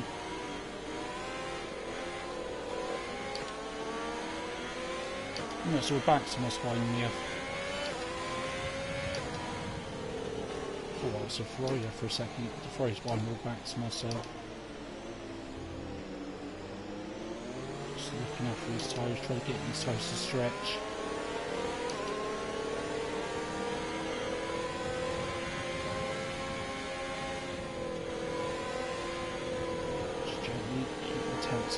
S1: No, so we're back to us behind me. Oh, so Ferrari there for a second. The Ferrari's behind me, we're back to myself. Just looking after these tyres, trying to get these tyres to stretch. Up.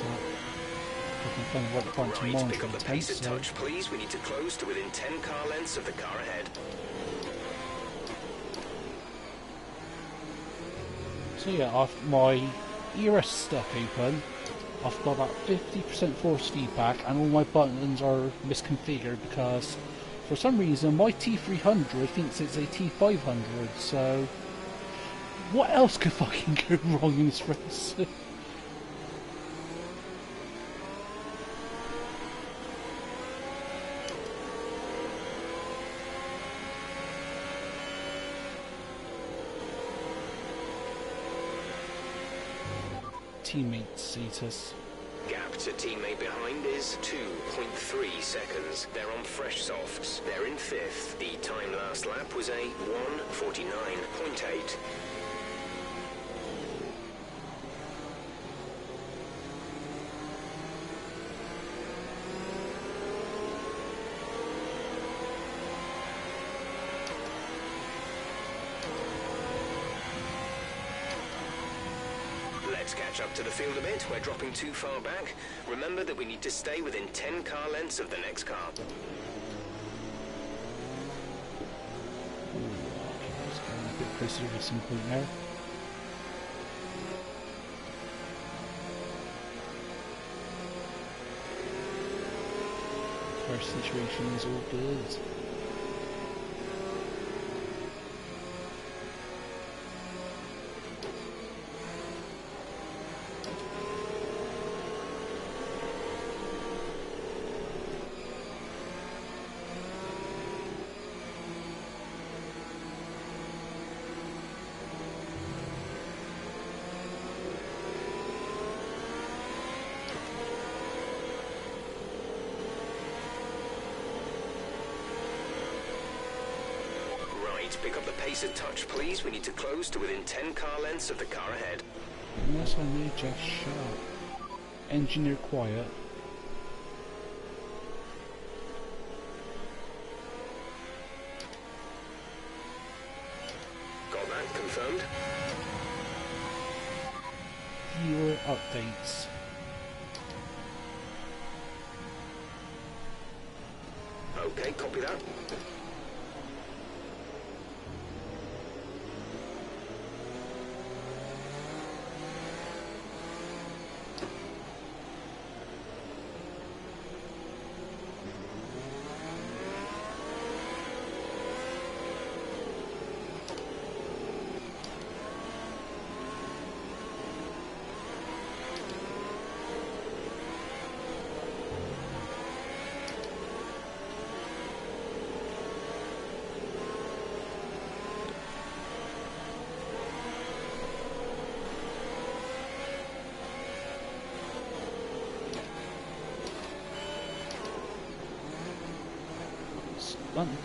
S1: I can find what point to monitor
S2: pick up the pace at touch, please. We need to close to within 10 car lengths of the car ahead.
S1: So yeah, I've my ERS stuck open. I've got about 50% force feedback, and all my buttons are misconfigured because, for some reason, my T300 thinks it's a T500. So, what else could fucking go wrong in this race? Teammate status.
S2: Gap to teammate behind is 2.3 seconds. They're on fresh softs. They're in 5th. The time last lap was a 1:49.8. Let's catch up to the field a bit. We're dropping too far back. Remember that we need to stay within 10 car lengths of the next car.
S1: Ooh, okay, just getting a bit closer to some point now. First situation is all good.
S2: Pick up the pace a touch, please. We need to close to within 10 car lengths of the car ahead.
S1: Unless I may just shut up. Engineer quiet.
S2: Got that confirmed?
S1: Viewer updates.
S2: Okay, copy that.
S1: Button.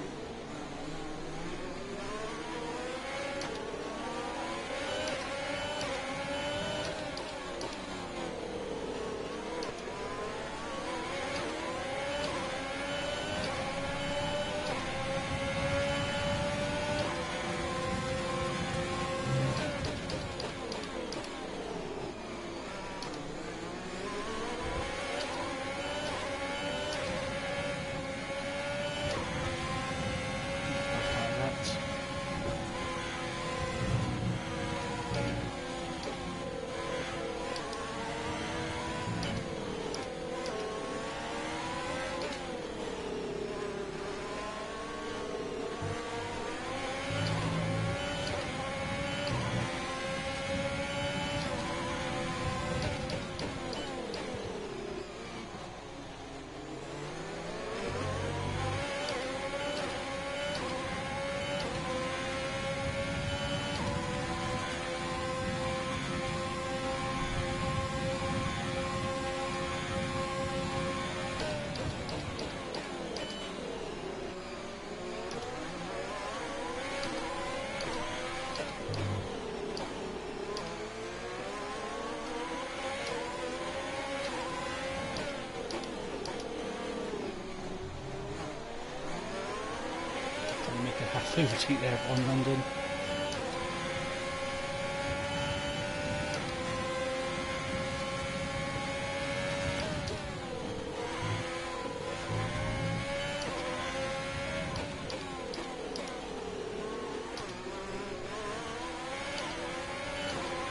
S1: You make a half overtake there on London.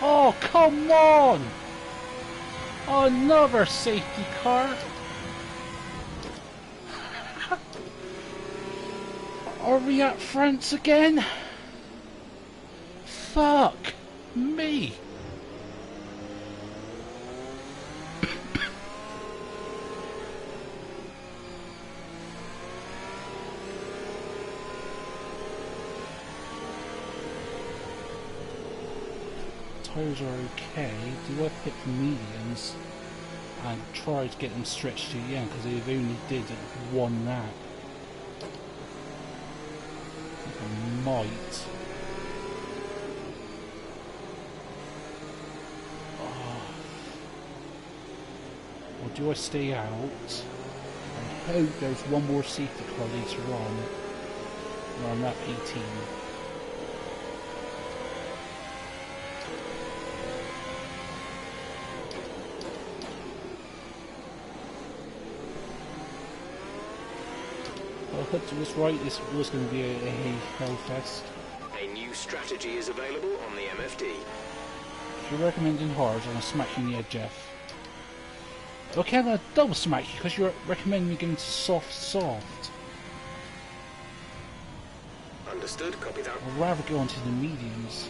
S1: Oh, come on! Another safety car! Are we at France again? Fuck me! Tires are okay. Do I pick mediums and try to get them stretched to the end because they've only did one lap? I might. Oh. Or do I stay out and hope there's one more safety car later on when I'm at 18? I hope to this right, this was going to be a hellfest.
S2: A new strategy is available on the MFD.
S1: If you're recommending hard, I'm going to smack you in the head, Jeff. Okay, I'm going to double smack you because you're recommending me going to soft.
S2: Understood, copy that.
S1: I'd rather go on to the mediums.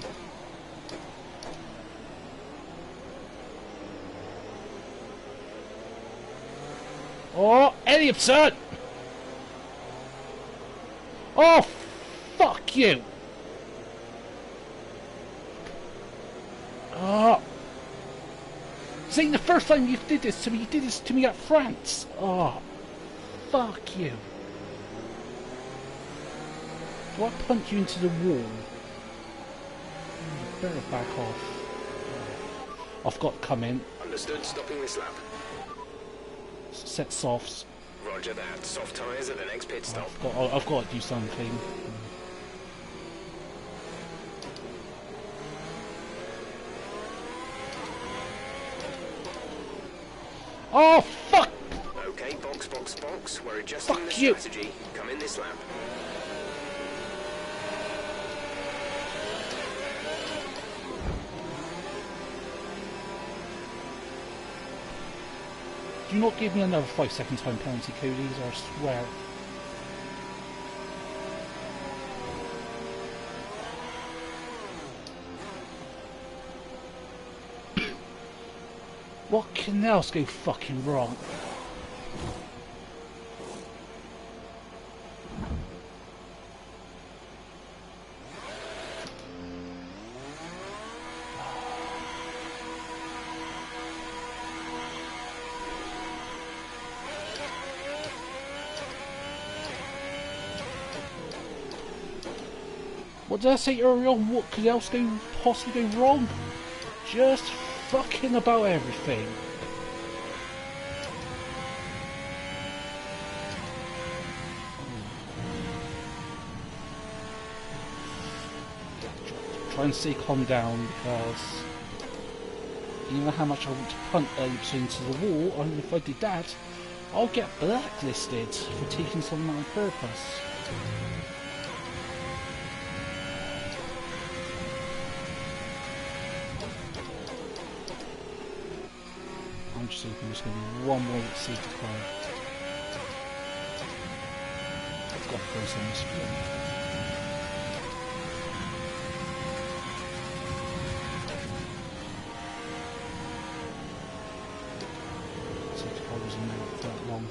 S1: Oh, Elliotson! Oh, fuck you! Oh. This ain't the first time you did this to me. You did this to me at France. Oh, fuck you. Do I punch you into the wall? You better back off. I've got to come in.
S2: Understood, stopping this lap.
S1: Set softs.
S2: Roger that. Soft tyres at the next pit stop.
S1: I've got to do something. Oh, fuck!
S2: Okay, box. We're adjusting
S1: Fuck
S2: the
S1: you.
S2: strategy. Come in this lap.
S1: Do not give me another 5-second time penalty, Cody, I swear. What can else go fucking wrong? What did I say earlier on? What could else possibly go wrong? Just fucking about everything. Try and stay calm down because you know how much I want to punt into the wall, and if I did that, I'll get blacklisted for taking something on purpose. I'm just hoping there's going to be one more safety car. I've got to go on this one. Safety car wasn't there that long.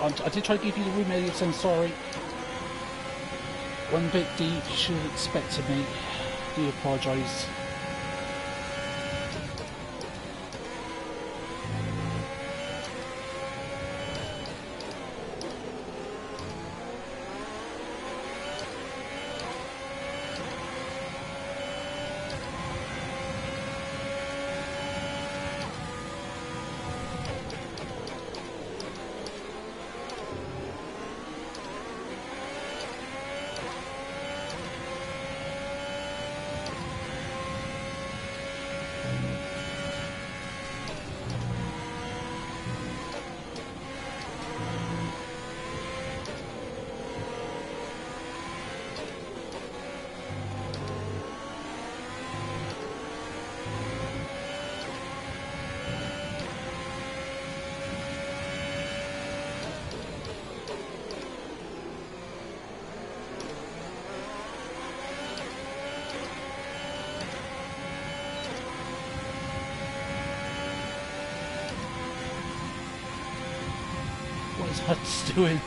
S1: I did try to give you the room, Elliot, I'm sorry. One bit deep, you should have expected me. I do apologise. What is Huts doing?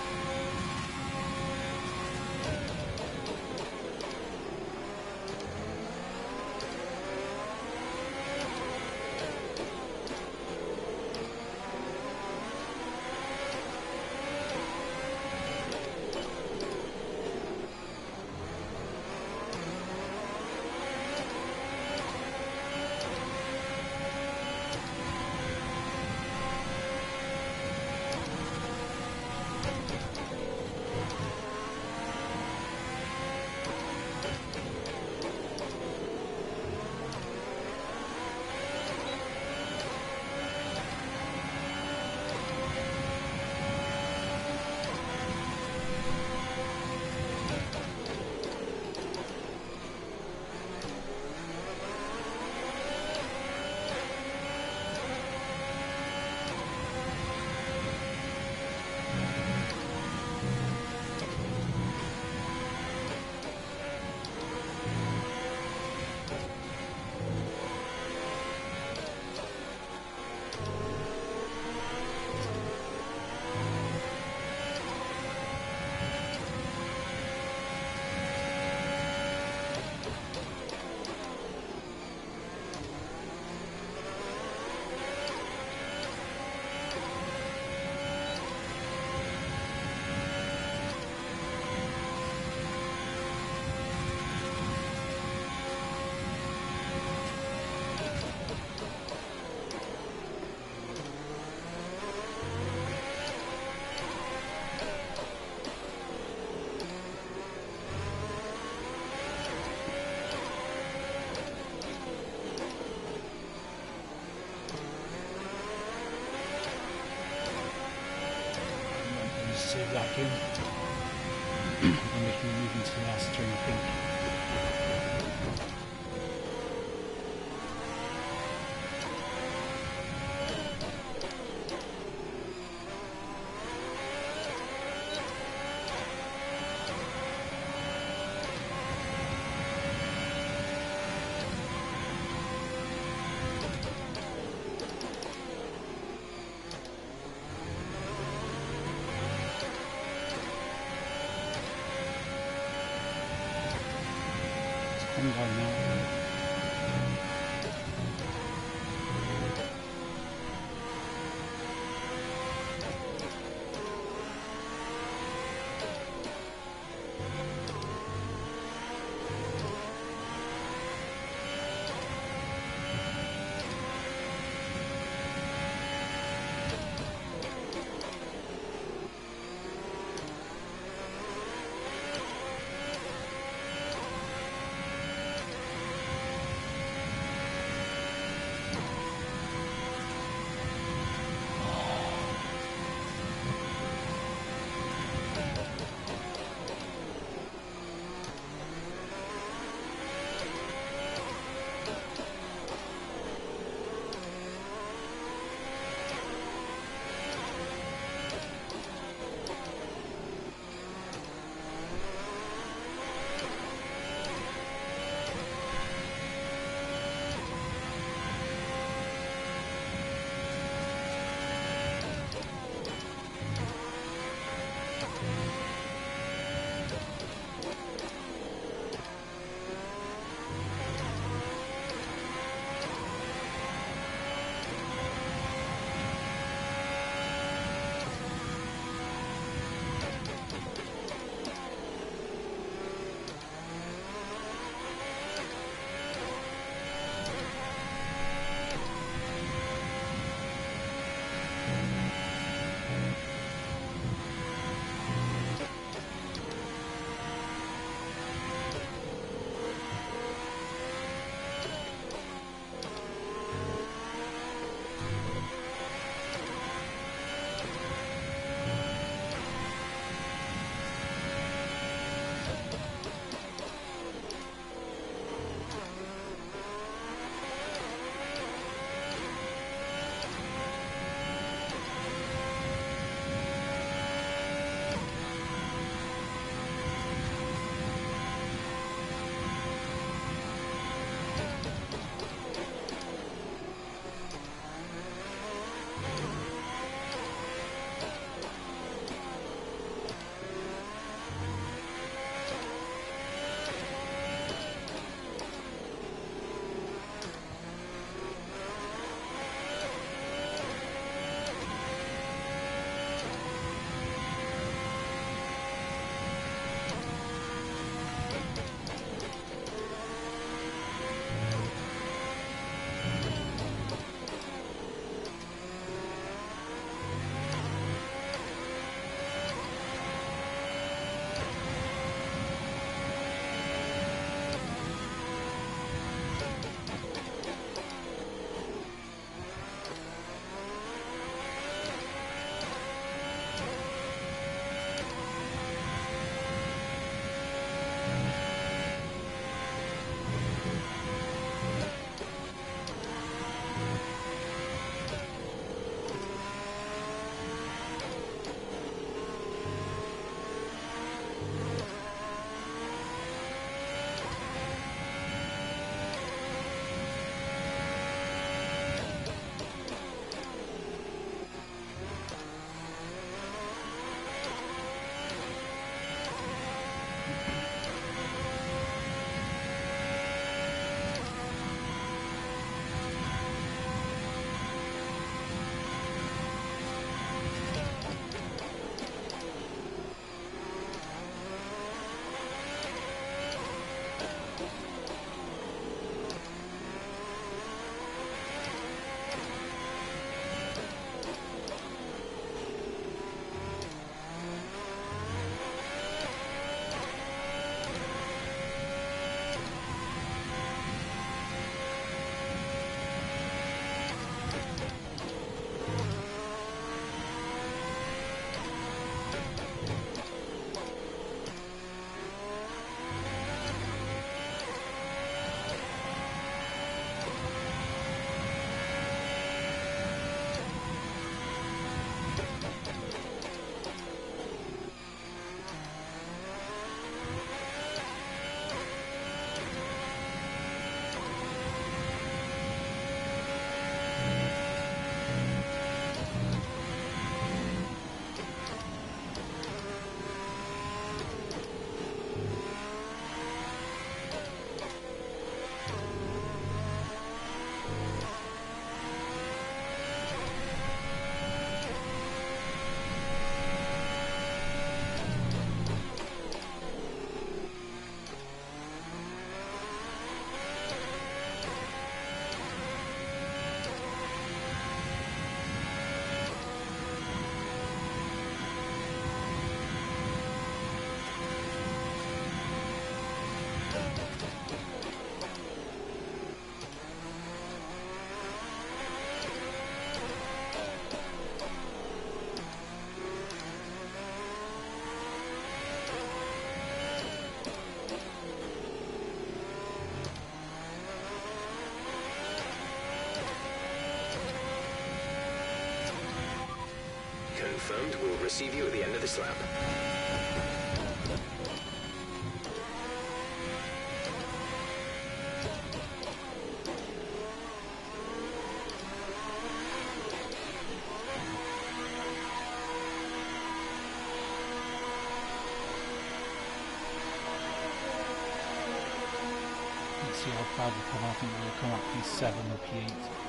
S1: Back in and we can move into the last turn, I think. I'm going now.
S2: confirmed. We'll receive you at the end of this lap.
S1: Let's see how far we come. I think we'll come up P7 or P8.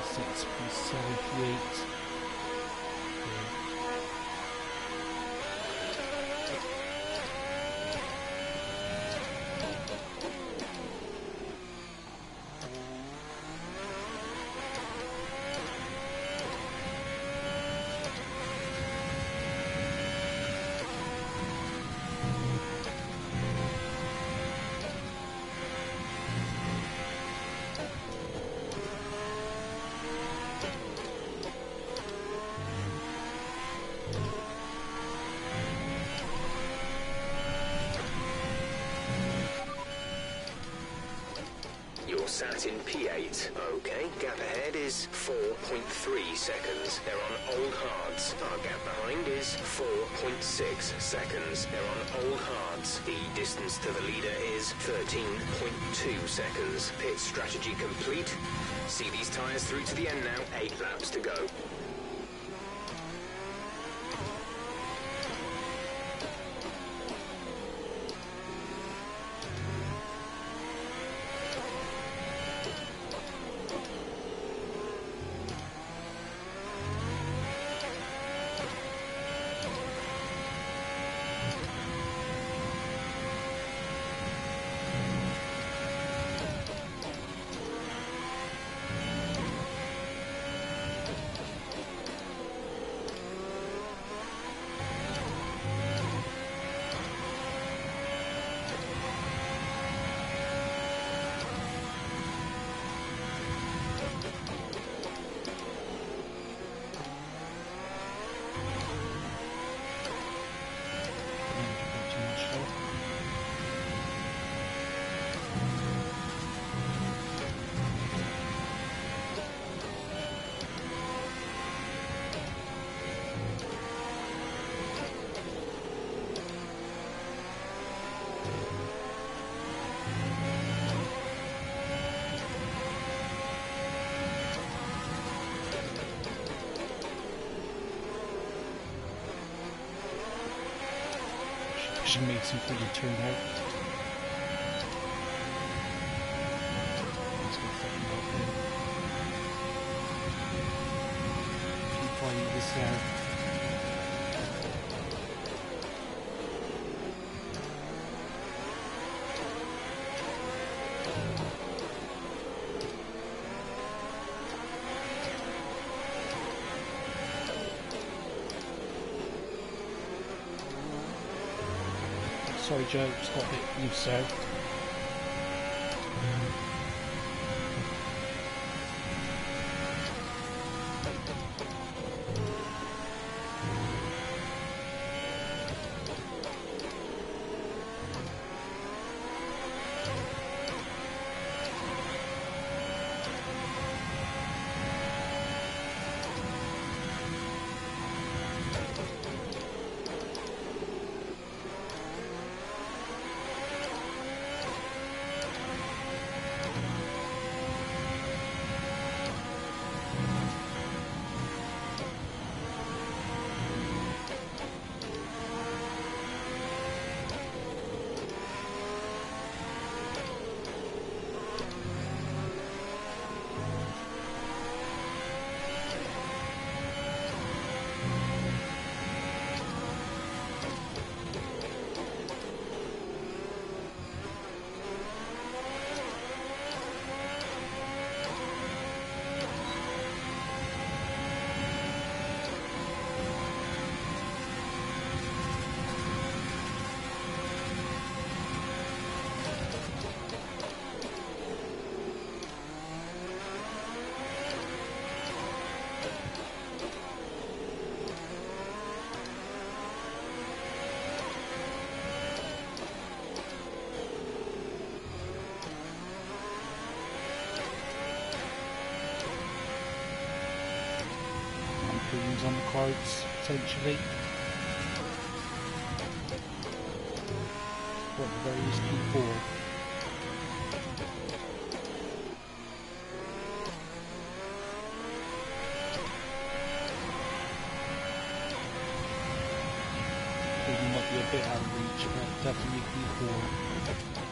S1: P6, P7, P8.
S2: Sat in P8. Okay, gap ahead is 4.3 seconds. They're on old hards. Our gap behind is 4.6 seconds. They're on old hards. The distance to the leader is 13.2 seconds. Pit strategy complete. See these tyres through to the end now. 8 laps to go.
S1: She made some pretty turn out. Let's go find out then. Keep flying this out. Sorry Joe, it's got a bit loose there. podiums on the cards, potentially. For the various people. Maybe might be a bit out of reach, but definitely P4.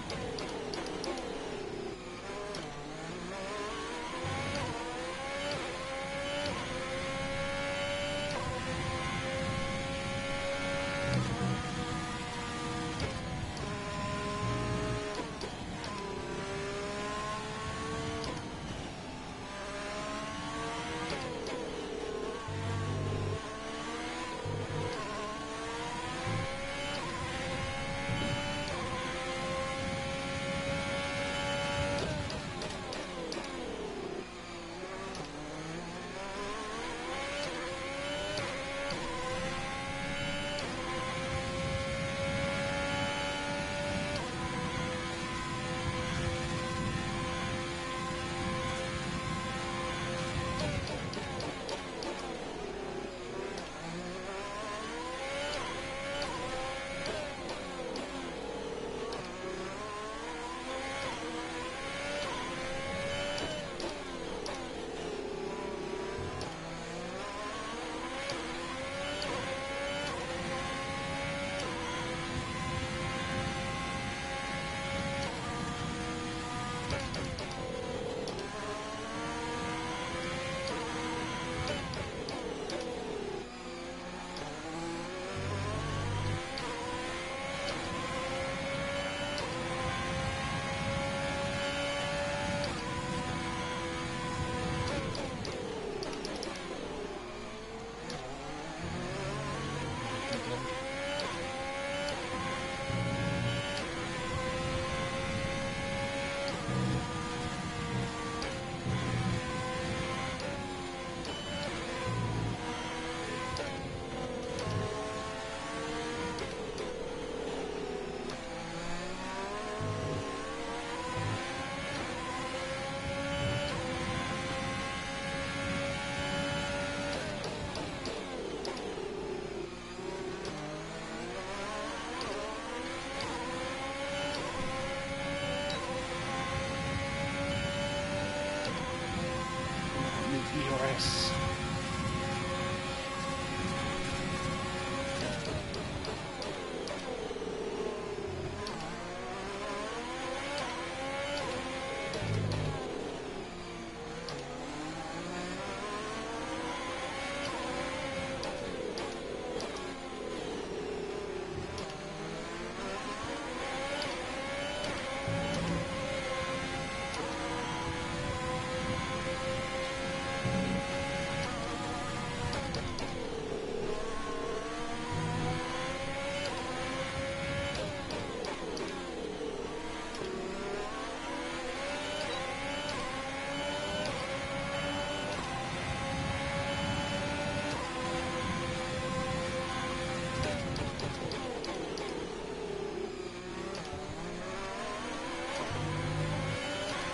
S1: ERS.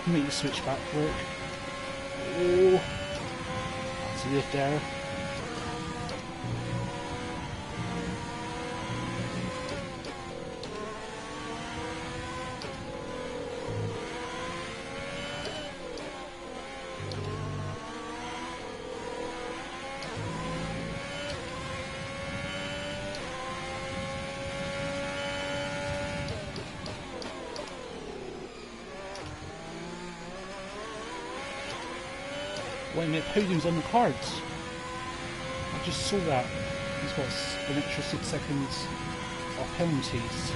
S1: Make the switch back work. Oh, that's a lift there. Wait a minute, podium's on the cards. I just saw that. He's got an extra 6 seconds of penalties.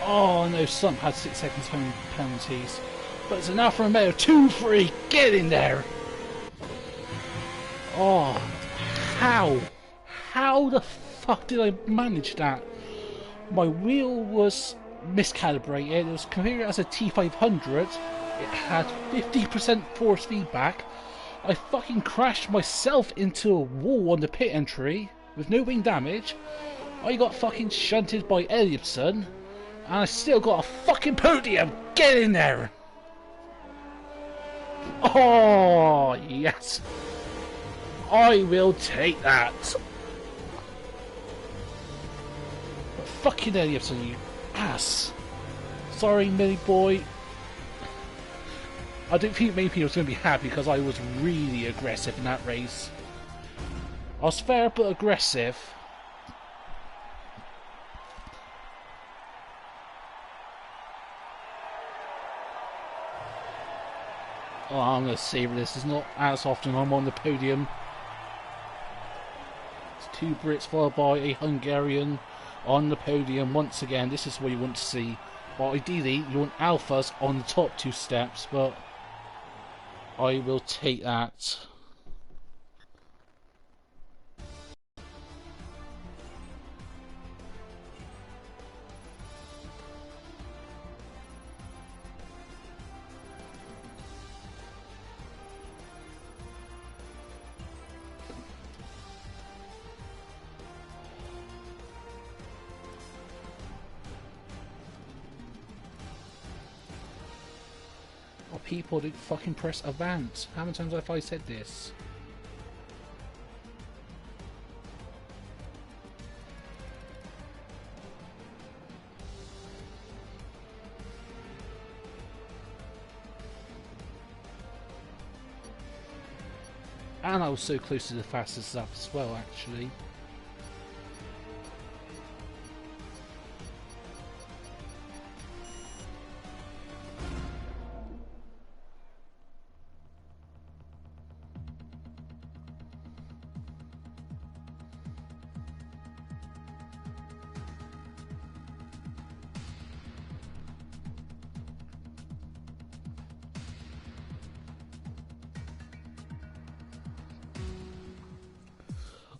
S1: Oh no, some had 6 seconds home penalties. But it's an Alfa Romeo 2-3, get in there! Oh, how? How the fuck did I manage that? My wheel was miscalibrated, it was configured as a T500, it had 50% force feedback. I fucking crashed myself into a wall on the pit entry with no wing damage. I got fucking shunted by Elliotson, and I still got a fucking podium. Get in there! Oh yes, I will take that. But fucking Elliotson, you ass. Sorry, Millie boy. I don't think many people are going to be happy because I was really aggressive in that race. I was fair but aggressive. Oh, I'm going to savour this. It's not as often I'm on the podium. It's 2 Brits followed by a Hungarian on the podium once again. This is what you want to see. Well, ideally, you want alphas on the top 2 steps, but I will take that. Oh, people didn't fucking press advance. How many times have I said this? And I was so close to the fastest lap as well, actually.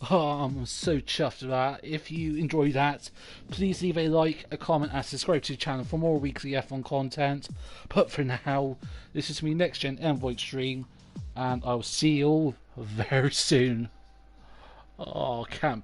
S1: Oh, I'm so chuffed about that. If you enjoyed that, please leave a like, a comment, and subscribe to the channel for more weekly F1 content. But for now, this is me, NXGN Envoy Stream, and I will see you all very soon. Oh, can't